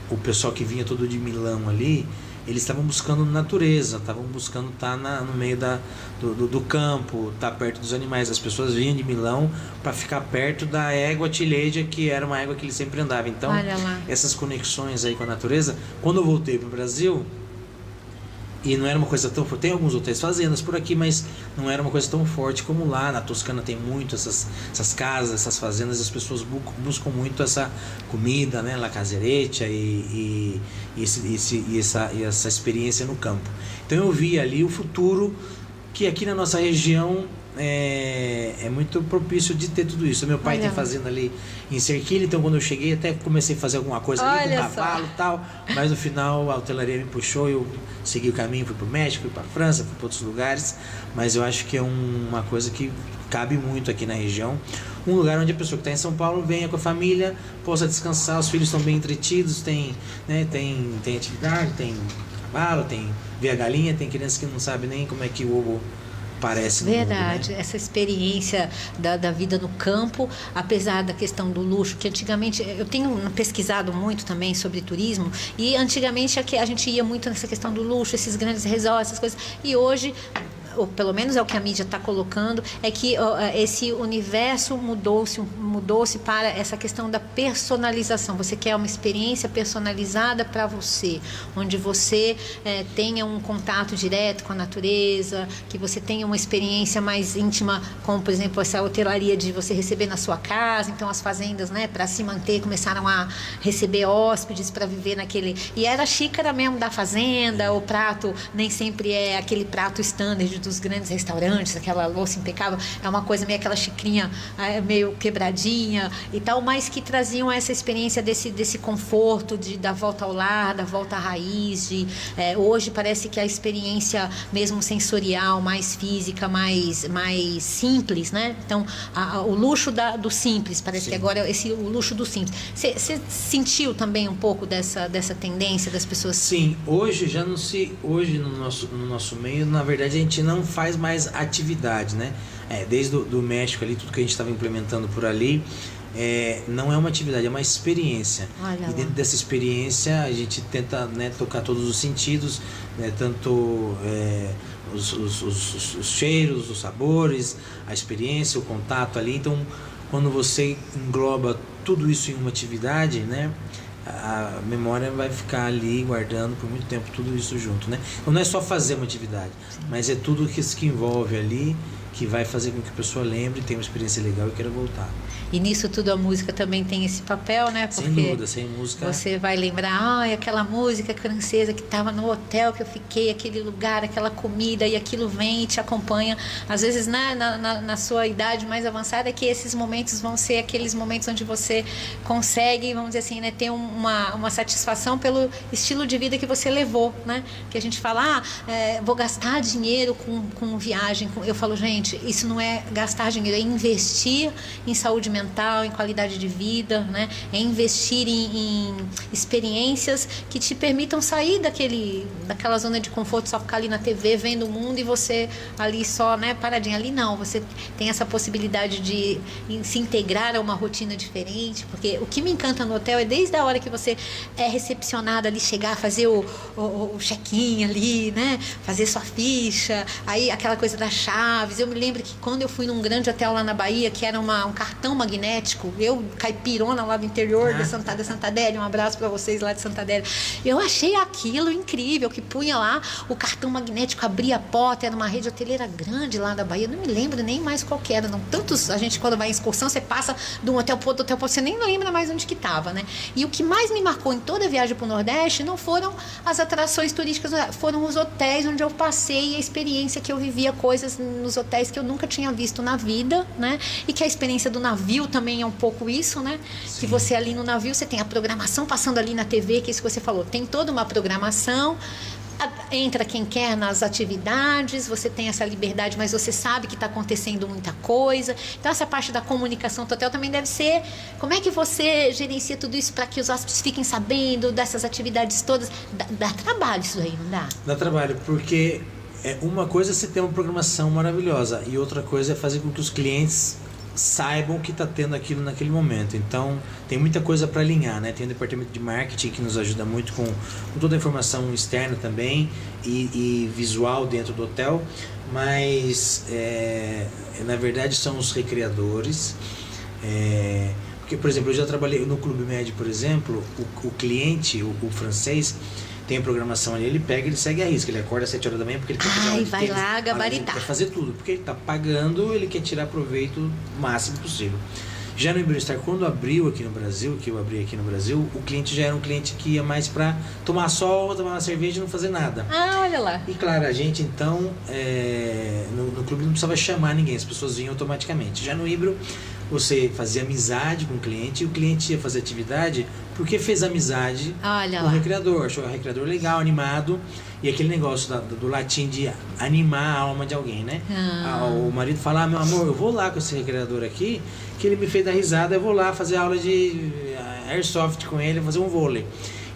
o pessoal que vinha todo de Milão ali, eles estavam buscando natureza, estavam buscando estar no meio do campo, estar perto dos animais. As pessoas vinham de Milão para ficar perto da égua Tilegia, que era uma égua que eles sempre andavam. Então, essas conexões aí com a natureza, quando eu voltei para o Brasil, e não era uma coisa tão forte, tem alguns hotéis fazendas por aqui, mas não era uma coisa tão forte como lá. Na Toscana tem muito essas casas, essas fazendas, as pessoas buscam muito essa comida, né, la casereccia e essa experiência no campo. Então eu vi ali o futuro, que aqui na nossa região é muito propício de ter tudo isso. Meu pai tem fazenda ali em Cerquilha, então quando eu cheguei até comecei a fazer alguma coisa ali com cavalo e tal, mas no final a hotelaria me puxou, eu segui o caminho, fui para o México, fui para a França, fui para outros lugares, mas eu acho que é uma coisa que cabe muito aqui na região. Um lugar onde a pessoa que está em São Paulo venha com a família, possa descansar, os filhos estão bem entretidos, tem atividade, tem trabalho, vê a galinha, tem criança que não sabe nem como é que o ovo parece no Verdade, mundo, né? Essa experiência da vida no campo, apesar da questão do luxo, que antigamente, eu tenho pesquisado muito também sobre turismo, e antigamente a gente ia muito nessa questão do luxo, esses grandes resorts, essas coisas, e hoje, ou pelo menos é o que a mídia está colocando, é que esse universo mudou-se para essa questão da personalização. Você quer uma experiência personalizada para você, onde você tenha um contato direto com a natureza, que você tenha uma experiência mais íntima, como por exemplo essa hotelaria de você receber na sua casa. Então as fazendas, né, para se manter, começaram a receber hóspedes para viver naquele... E era a xícara mesmo da fazenda, o prato nem sempre é aquele prato standard dos grandes restaurantes, aquela louça impecável, é uma coisa meio aquela xicrinha meio quebradinha e tal, mas que traziam essa experiência desse conforto, da volta ao lar, da volta à raiz, hoje parece que a experiência mesmo sensorial, mais física, mais simples, né? Então, o luxo do simples, parece Sim. que agora o luxo do simples. Você sentiu também um pouco dessa tendência das pessoas? Sim, hoje hoje no nosso meio, na verdade, a gente não faz mais atividade, né? Desde do México ali, tudo que a gente estava implementando por ali, não é uma atividade, é uma experiência. Olha e dentro dessa experiência a gente tenta, né, tocar todos os sentidos, né, tanto os cheiros, os sabores, a experiência, o contato ali. Então, quando você engloba tudo isso em uma atividade, né, a memória vai ficar ali guardando por muito tempo tudo isso junto, né? Então não é só fazer uma atividade, mas é tudo que envolve ali, que vai fazer com que a pessoa lembre, tenha uma experiência legal e queira voltar. E nisso tudo a música também tem esse papel, né? Porque sem dúvida, sem música... Você vai lembrar, aquela música francesa que estava no hotel que eu fiquei, aquele lugar, aquela comida, e aquilo vem e te acompanha. Às vezes, né, na sua idade mais avançada, que esses momentos vão ser aqueles momentos onde você consegue, vamos dizer assim, né, ter uma satisfação pelo estilo de vida que você levou, né? Que a gente fala, vou gastar dinheiro com viagem. Eu falo, gente, isso não é gastar dinheiro, é investir em saúde mental, em qualidade de vida, né? É investir em experiências que te permitam sair daquela zona de conforto, só ficar ali na TV vendo o mundo e você ali só, né, paradinha. Ali não, você tem essa possibilidade de se integrar a uma rotina diferente, porque o que me encanta no hotel é desde a hora que você é recepcionada ali, chegar, fazer o check-in ali, né? Fazer sua ficha, aí aquela coisa das chaves. Eu me lembro que quando eu fui num grande hotel lá na Bahia, que era um cartão magnético, eu caipirona lá do interior da Santa Adélia, um abraço para vocês lá de Santa Adélia, eu achei aquilo incrível, que punha lá o cartão magnético, abria a porta, era uma rede hoteleira grande lá da Bahia, não me lembro nem mais qual que era, não, tantos, a gente quando vai em excursão, você passa de um hotel para outro hotel, você nem lembra mais onde que estava, né? E o que mais me marcou em toda a viagem para o Nordeste não foram as atrações turísticas, foram os hotéis onde eu passei, a experiência que eu vivia, coisas nos hotéis que eu nunca tinha visto na vida, né? E que a experiência do navio também é um pouco isso, né? Sim. Que você ali no navio, você tem a programação passando ali na TV, que é isso que você falou, tem toda uma programação, entra quem quer nas atividades, você tem essa liberdade, mas você sabe que está acontecendo muita coisa. Então essa parte da comunicação total também deve ser, como é que você gerencia tudo isso para que os hóspedes fiquem sabendo dessas atividades todas? Dá trabalho isso aí, não dá? Dá trabalho, porque uma coisa é você ter uma programação maravilhosa e outra coisa é fazer com que os clientes saibam que está tendo aquilo naquele momento. Então tem muita coisa para alinhar, né? Tem o departamento de marketing que nos ajuda muito com toda a informação externa também e visual dentro do hotel, mas na verdade são os recreadores, porque, por exemplo, eu já trabalhei no Clube Med, por exemplo, o cliente, o francês, tem a programação ali, ele pega, ele segue a risca, ele acorda às 7 horas da manhã porque ele quer fazer aula de vai tênis, lá gabaritar. Ele quer fazer tudo, porque ele está pagando, ele quer tirar proveito o máximo possível. Já no Iberostar, quando abriu aqui no Brasil, que eu abri aqui no Brasil, o cliente já era um cliente que ia mais para tomar sol, tomar uma cerveja e não fazer nada. Olha lá. E claro, a gente então, no clube não precisava chamar ninguém, as pessoas vinham automaticamente. Já no Ibero, você fazia amizade com o cliente e o cliente ia fazer atividade porque fez amizade com o recreador, achou o recreador legal, animado, e aquele negócio do latim de animar a alma de alguém, né? O marido fala, meu amor, eu vou lá com esse recreador aqui, que ele me fez dar risada, eu vou lá fazer aula de airsoft com ele, fazer um vôlei.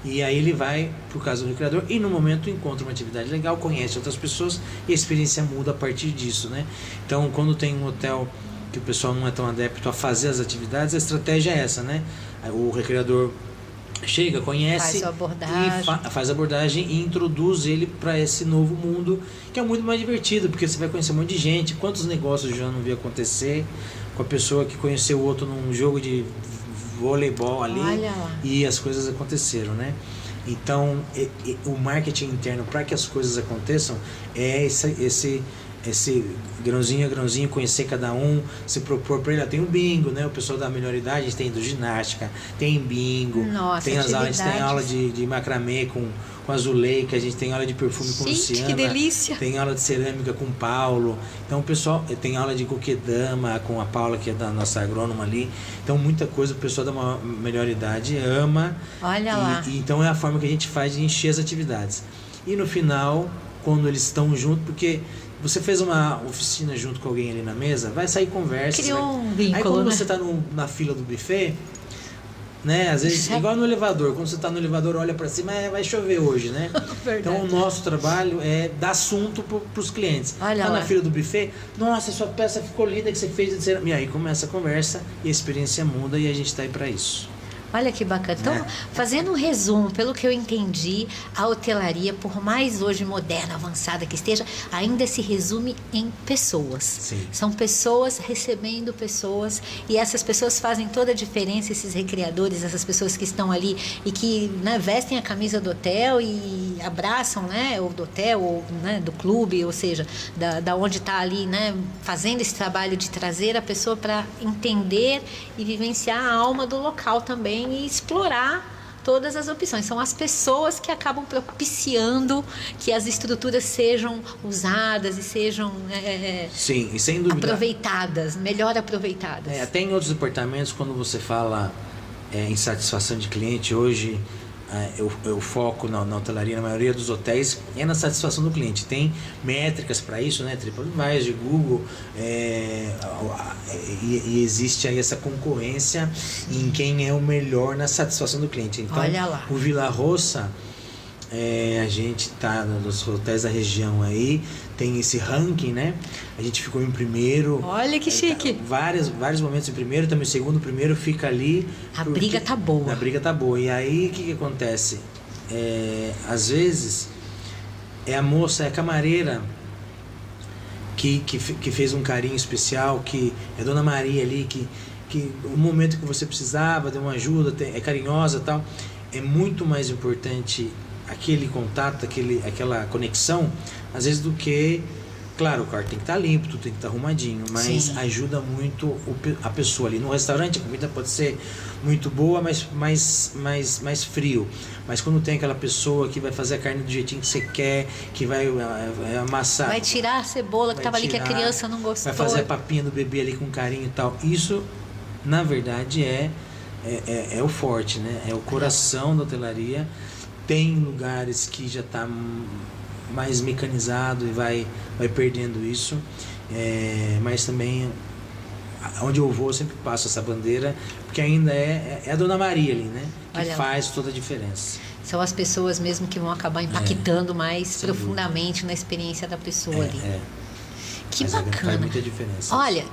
E aí ele vai por causa do recreador e no momento encontra uma atividade legal, conhece outras pessoas e a experiência muda a partir disso, né? Então, quando tem um hotel que o pessoal não é tão adepto a fazer as atividades, a estratégia é essa, né? O recreador chega, conhece, faz a abordagem e introduz ele para esse novo mundo, que é muito mais divertido, porque você vai conhecer um monte de gente. Quantos negócios já não vi acontecer com a pessoa que conheceu o outro num jogo de voleibol ali e as coisas aconteceram, né? Então, o marketing interno para que as coisas aconteçam é esse grãozinho a grãozinho, conhecer cada um, se propor para ele. Tem o bingo, né? O pessoal da melhor idade, a gente tem do ginástica, tem bingo, tem as aulas, a gente tem aula de macramê com a Zuleika, a gente tem aula de perfume com Luciana, que delícia. Tem aula de cerâmica com o Paulo, então o pessoal tem aula de coquedama com a Paula, que é da nossa agrônoma ali. Então muita coisa o pessoal da melhor idade ama. Olha lá. Então é a forma que a gente faz de encher as atividades. E no final, quando eles estão juntos, porque você fez uma oficina junto com alguém ali na mesa, vai sair conversa. Criou um vínculo, aí quando né? você está na fila do buffet, né? Às vezes, igual no elevador, quando você está no elevador, olha para cima, vai chover hoje, né? Então o nosso trabalho é dar assunto para os clientes. Tá na fila do buffet, nossa, sua peça ficou linda que você fez. E aí começa a conversa e a experiência muda e a gente está aí para isso. Olha que bacana. Então, fazendo um resumo, pelo que eu entendi, a hotelaria, por mais hoje moderna, avançada que esteja, ainda se resume em pessoas. Sim. São pessoas recebendo pessoas, e essas pessoas fazem toda a diferença, esses recreadores, essas pessoas que estão ali e que, né, vestem a camisa do hotel e abraçam, né, ou do hotel, ou, né, do clube, ou seja, da onde está ali, né, fazendo esse trabalho de trazer a pessoa para entender e vivenciar a alma do local também, e explorar todas as opções. São as pessoas que acabam propiciando que as estruturas sejam usadas e sejam sim, e sem dúvida, aproveitadas, melhor aproveitadas. Até em outros departamentos, quando você fala em satisfação de cliente, hoje eu foco na hotelaria, na maioria dos hotéis, é na satisfação do cliente. Tem métricas para isso, né? TripAdvisor, Google, e existe aí essa concorrência em quem é o melhor na satisfação do cliente. Então, olha lá. O Vila Roça, a gente tá nos hotéis da região aí, tem esse ranking, né? A gente ficou em primeiro. Olha que chique. Vários momentos em primeiro, também o segundo, primeiro fica ali. A briga tá boa. A briga tá boa. E aí, o que acontece? Às vezes, a moça, é a camareira que fez um carinho especial, que é Dona Maria ali, que o momento que você precisava, deu uma ajuda, é carinhosa e tal. É muito mais importante aquele contato, aquela conexão, às vezes, do que... Claro, o quarto tem que estar limpo, tudo tem que estar arrumadinho, mas sim, ajuda muito a pessoa ali. No restaurante, a comida pode ser muito boa, mas mais frio. Mas quando tem aquela pessoa que vai fazer a carne do jeitinho que você quer, que vai amassar... Vai tirar a cebola que estava ali que a criança não gostou. Vai fazer a papinha do bebê ali com carinho e tal. Isso, na verdade, é o forte, né? É o coração da hotelaria. Tem lugares que já está mais mecanizado e vai perdendo isso, mas também onde eu vou eu sempre passo essa bandeira, porque ainda é a Dona Maria ali, né, que faz toda a diferença. São as pessoas mesmo que vão acabar impactando mais profundamente na experiência da pessoa ali. Que mas bacana. Faz muita diferença. Olha,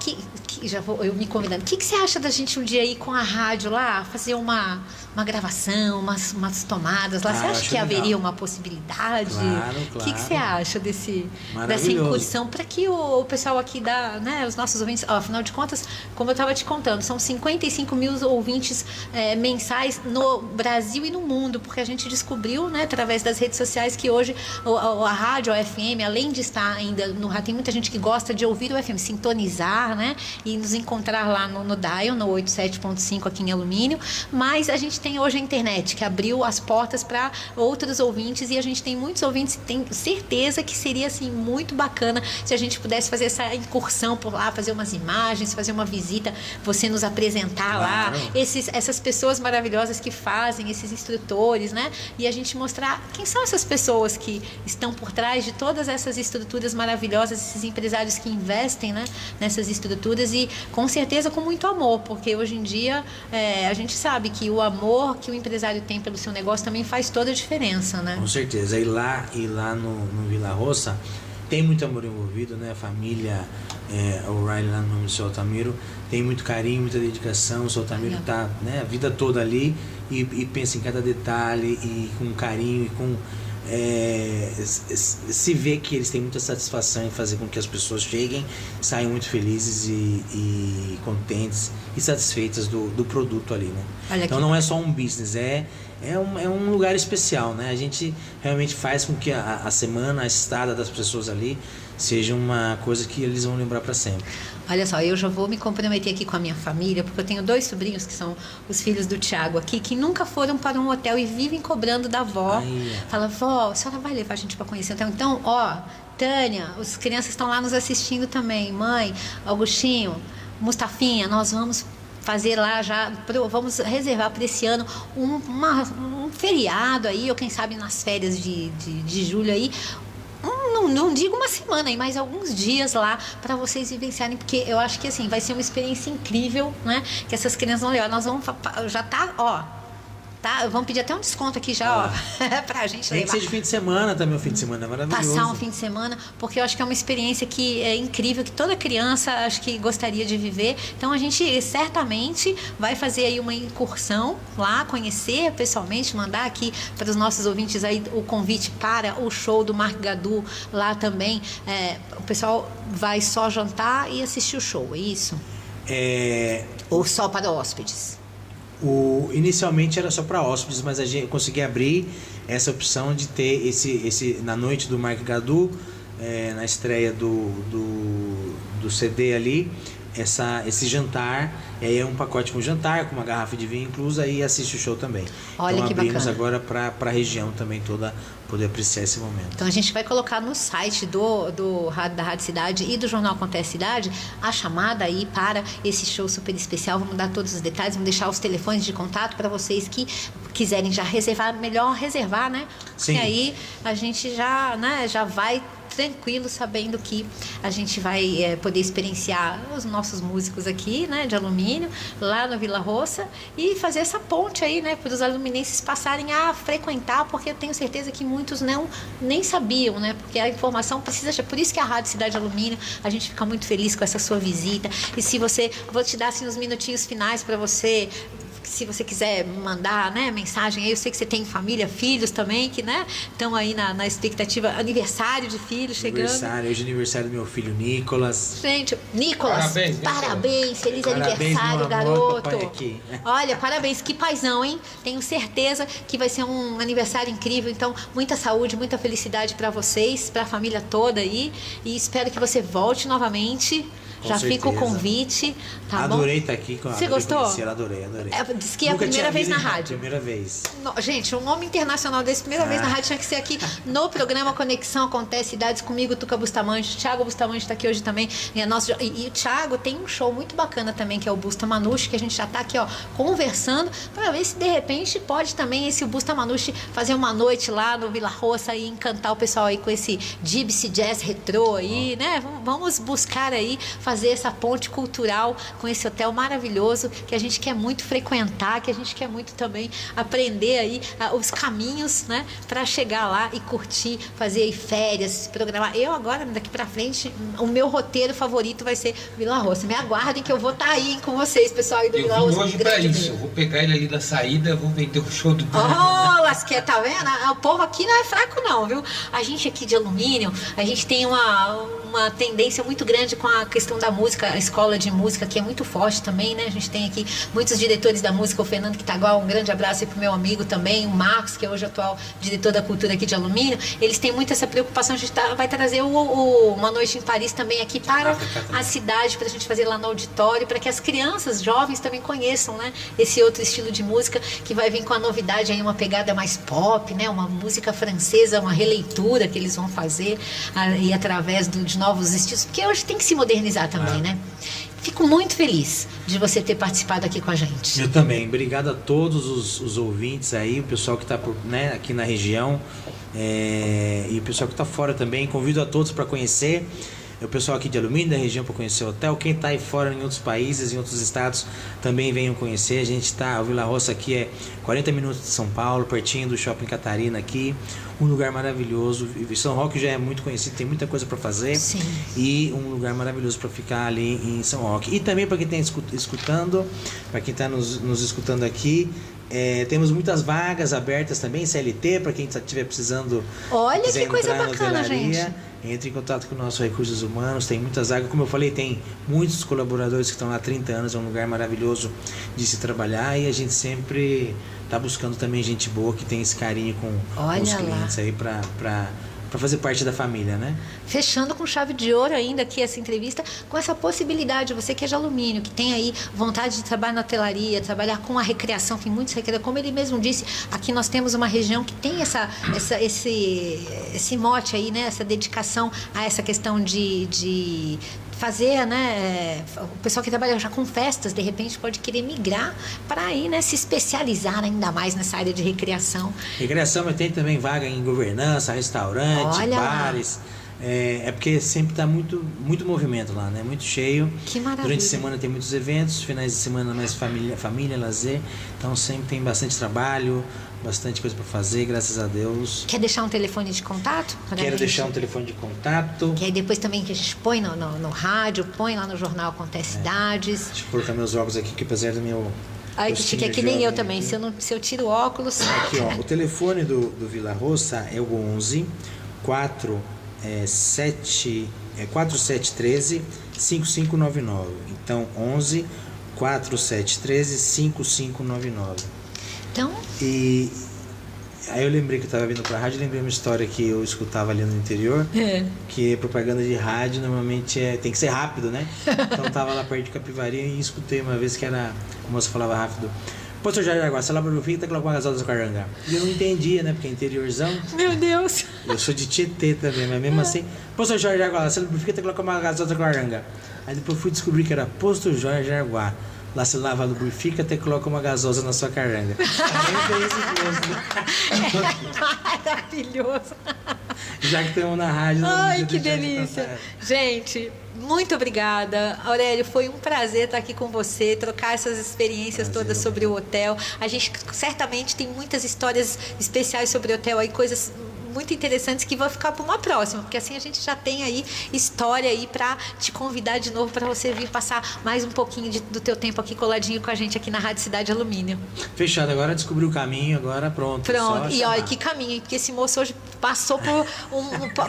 já vou eu me convidando. O que você acha da gente um dia ir com a rádio lá, fazer uma gravação, umas tomadas lá? Você acha que haveria uma possibilidade? Claro. O que você acha dessa incursão para que o pessoal aqui os nossos ouvintes, afinal de contas, como eu estava te contando, são 55 mil ouvintes mensais no Brasil e no mundo, porque a gente descobriu, né, através das redes sociais, que hoje a rádio, a FM, além de estar ainda no rádio, tem muita gente que gosta de ouvir o FM, sintonizar, né? e nos encontrar lá no Dial, no 87.5 aqui em Alumínio, mas a gente tem hoje a internet, que abriu as portas para outros ouvintes, e a gente tem muitos ouvintes, tem certeza que seria assim muito bacana se a gente pudesse fazer essa incursão por lá, fazer umas imagens, fazer uma visita, você nos apresentar lá, essas pessoas maravilhosas que fazem, esses instrutores, né? E a gente mostrar quem são essas pessoas que estão por trás de todas essas estruturas maravilhosas, esses empresários que investem, né, nessas estruturas, e com certeza com muito amor, porque hoje em dia a gente sabe que o amor que o empresário tem pelo seu negócio também faz toda a diferença, né? Com certeza. E lá no Vila Roça tem muito amor envolvido, né? A família O'Reilly, lá no nome do seu Altamiro, tem muito carinho, muita dedicação. O seu Altamiro tá, né, a vida toda ali e pensa em cada detalhe, e com carinho e com se vê que eles têm muita satisfação em fazer com que as pessoas cheguem, saiam muito felizes e contentes e satisfeitas do produto ali, né? Então não é só um business, é um lugar especial, né? A gente realmente faz com que a semana, a estada das pessoas ali seja uma coisa que eles vão lembrar para sempre. Olha só, eu já vou me comprometer aqui com a minha família, porque eu tenho 2 sobrinhos que são os filhos do Thiago aqui, que nunca foram para um hotel e vivem cobrando da avó. Fala, vó, a senhora vai levar a gente para conhecer o hotel? Então, ó, Tânia, as crianças estão lá nos assistindo também. Mãe, Augustinho, Mustafinha, nós vamos fazer lá já, vamos reservar para esse ano um feriado aí, ou quem sabe nas férias de julho aí, não digo uma semana aí, mas alguns dias lá para vocês vivenciarem, porque eu acho que assim vai ser uma experiência incrível, né? Que essas crianças vão levar. Nós vamos já vamos pedir até um desconto aqui já, pra gente levar. Tem que ser de fim de semana também, o fim de semana é maravilhoso. Passar um fim de semana, porque eu acho que é uma experiência que é incrível, que toda criança acho que gostaria de viver. Então a gente certamente vai fazer aí uma incursão lá, conhecer pessoalmente, mandar aqui para os nossos ouvintes aí o convite para o show do Marc Gadu lá também. O pessoal vai só jantar e assistir o show, é isso? Ou só para hóspedes? Inicialmente era só para hóspedes, mas eu consegui abrir essa opção de ter esse na noite do Marc Gadu, na estreia do CD ali, esse jantar, e aí é um pacote com jantar, com uma garrafa de vinho inclusa, e assiste o show também. Olha, então que abrimos bacana. agora para a região também toda poder apreciar esse momento. Então a gente vai colocar no site da Rádio Cidade e do Jornal Acontece Cidade a chamada aí para esse show super especial. Vamos dar todos os detalhes, vamos deixar os telefones de contato para vocês que quiserem já reservar, melhor reservar, né? Sim. Porque aí a gente já vai tranquilo, sabendo que a gente vai poder experienciar os nossos músicos aqui, né, de Alumínio, lá no Vila Roça, e fazer essa ponte aí, né, para os aluminenses passarem a frequentar, porque eu tenho certeza que muitos nem sabiam, né, porque a informação precisa, por isso que a Rádio Cidade Alumínio, a gente fica muito feliz com essa sua visita. E se você, vou te dar assim uns minutinhos finais para você, se você quiser mandar, né, mensagem aí, eu sei que você tem família, filhos também, que, né, estão aí na expectativa, aniversário de filhos chegando. Hoje é aniversário do meu filho Nicolas. Gente, Nicolas, parabéns, feliz aniversário, garoto. Aqui. Olha, parabéns, que paizão, hein? Tenho certeza que vai ser um aniversário incrível, então muita saúde, muita felicidade para vocês, para a família toda aí, e espero que você volte novamente. Já fica o convite, tá bom? Adorei estar aqui com a Você gostou? Adorei. Diz que é a primeira vez na rádio. Primeira vez. Gente, um nome internacional desse, primeira vez na rádio, tinha que ser aqui no programa Conexão Acontece Cidades, comigo, Tuca Bustamante. Thiago Bustamante está aqui hoje também. E o Thiago tem um show muito bacana também, que é o Busta Manucci, que a gente já está aqui, ó, conversando, para ver se de repente pode também esse Busta Manucci fazer uma noite lá no Vila Roça e encantar o pessoal aí com esse gypsy jazz retrô aí, né? Vamos buscar aí fazer essa ponte cultural com esse hotel maravilhoso que a gente quer muito frequentar, que a gente quer muito também aprender aí os caminhos, né, para chegar lá e curtir, fazer aí férias, programar. Eu agora, daqui para frente, o meu roteiro favorito vai ser Vila Roça. Me aguardem que eu vou estar aí com vocês, pessoal aí do Vila Roça. Hoje para isso, eu vou pegar ele ali da saída, eu vou vender o show do lasqueira, tá vendo? O povo aqui não é fraco não, viu? A gente aqui de Alumínio, a gente tem uma uma tendência muito grande com a questão da música, a escola de música, que é muito forte também, né? A gente tem aqui muitos diretores da música, o Fernando Quitagual, um grande abraço aí pro meu amigo também, o Marcos, que é hoje o atual diretor da cultura aqui de Alumínio. Eles têm muito essa preocupação, a gente vai trazer Uma Noite em Paris também aqui para a cidade, para a gente fazer lá no auditório, para que as crianças, jovens também conheçam, né? Esse outro estilo de música que vai vir com a novidade aí, uma pegada mais pop, né? Uma música francesa, uma releitura que eles vão fazer aí através de novos estilos, porque hoje tem que se modernizar também, né? Fico muito feliz de você ter participado aqui com a gente. Eu também. Obrigado a todos os ouvintes aí, o pessoal que está aqui na região e o pessoal que está fora também. Convido a todos para conhecer. O pessoal aqui de Alumínio, da região, para conhecer o hotel. Quem está aí fora em outros países, em outros estados, também venham conhecer. A gente está, o Vila Roça aqui é 40 minutos de São Paulo, pertinho do Shopping Catarina aqui. Um lugar maravilhoso. São Roque já é muito conhecido, tem muita coisa para fazer. Sim. E um lugar maravilhoso para ficar ali em São Roque. E também para quem está escutando, para quem está nos escutando aqui, temos muitas vagas abertas também, CLT, para quem estiver precisando. Olha que coisa bacana, gente. Entre em contato com o nosso Recursos Humanos, tem muitas vagas. Como eu falei, tem muitos colaboradores que estão lá há 30 anos, é um lugar maravilhoso de se trabalhar e a gente sempre está buscando também gente boa que tem esse carinho com os clientes aí para fazer parte da família, né? Fechando com chave de ouro ainda aqui essa entrevista, com essa possibilidade, você que é de Alumínio, que tem aí vontade de trabalhar na hotelaria, trabalhar com a recreação, tem muitos recreadores, como ele mesmo disse, aqui nós temos uma região que tem esse mote aí, né? Essa dedicação a essa questão de fazer, né? O pessoal que trabalha já com festas, de repente, pode querer migrar para aí, né? Se especializar ainda mais nessa área de recreação. Recreação, mas tem também vaga em governança, restaurante, bares. Porque sempre está muito movimento lá, né? Muito cheio. Que maravilha. Durante a semana tem muitos eventos, finais de semana mais família, lazer. Então sempre tem bastante trabalho, bastante coisa para fazer, graças a Deus. Quer deixar um telefone de contato? Quero deixar um telefone de contato. Que aí depois também que a gente põe no rádio, põe lá no jornal Acontece Cidades. Deixa eu colocar meus óculos aqui, que apesar do meu... Ai, que chique, é que nem eu também. Se eu tiro o óculos... Aqui, ó, o telefone do Vila Roça é o 11 4713 5599. Então 11 4713 5599. Então, e aí eu lembrei que eu estava vindo para a rádio, lembrei uma história que eu escutava ali no interior, que propaganda de rádio normalmente tem que ser rápido, né? Então eu tava lá perto de Capivari e escutei uma vez que a moça falava rápido: Posto Jaraguá, você lá para o fim, tá colocando uma gasosa do Caranga. E eu não entendia, né? Porque é interiorzão. Meu Deus! Eu sou de Tietê também, mas mesmo assim, Posto Jaraguá, você lá para o fim, tá colocando uma gasosa do Caranga. Aí depois fui descobrir que era Posto Jorge Jaraguá. Lá se lava, lubrifica, até coloca uma gasosa na sua caranga. Maravilhoso. Já que estamos na rádio. Ai, que delícia. Gente, muito obrigada. Aurélio, foi um prazer estar aqui com você, trocar essas experiências todas sobre o hotel. A gente certamente tem muitas histórias especiais sobre o hotel aí, coisas muito interessantes que vão ficar para uma próxima, porque assim a gente já tem aí história aí para te convidar de novo para você vir passar mais um pouquinho do teu tempo aqui coladinho com a gente aqui na Rádio Cidade Alumínio. Fechado, agora descobriu o caminho, agora pronto. Pronto, e olha que caminho, porque esse moço hoje passou por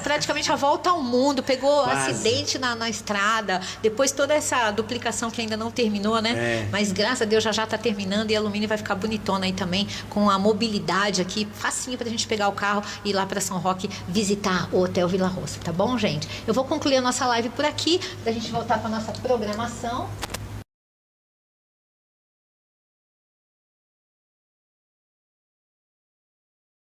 praticamente a volta ao mundo, pegou acidente na estrada, depois toda essa duplicação que ainda não terminou, né? Mas graças a Deus já está terminando e a Alumínio vai ficar bonitona aí também, com a mobilidade aqui, facinho pra gente pegar o carro e ir lá para São Roque visitar o Hotel Vila Roça, tá bom, gente? Eu vou concluir a nossa live por aqui, pra gente voltar para nossa programação.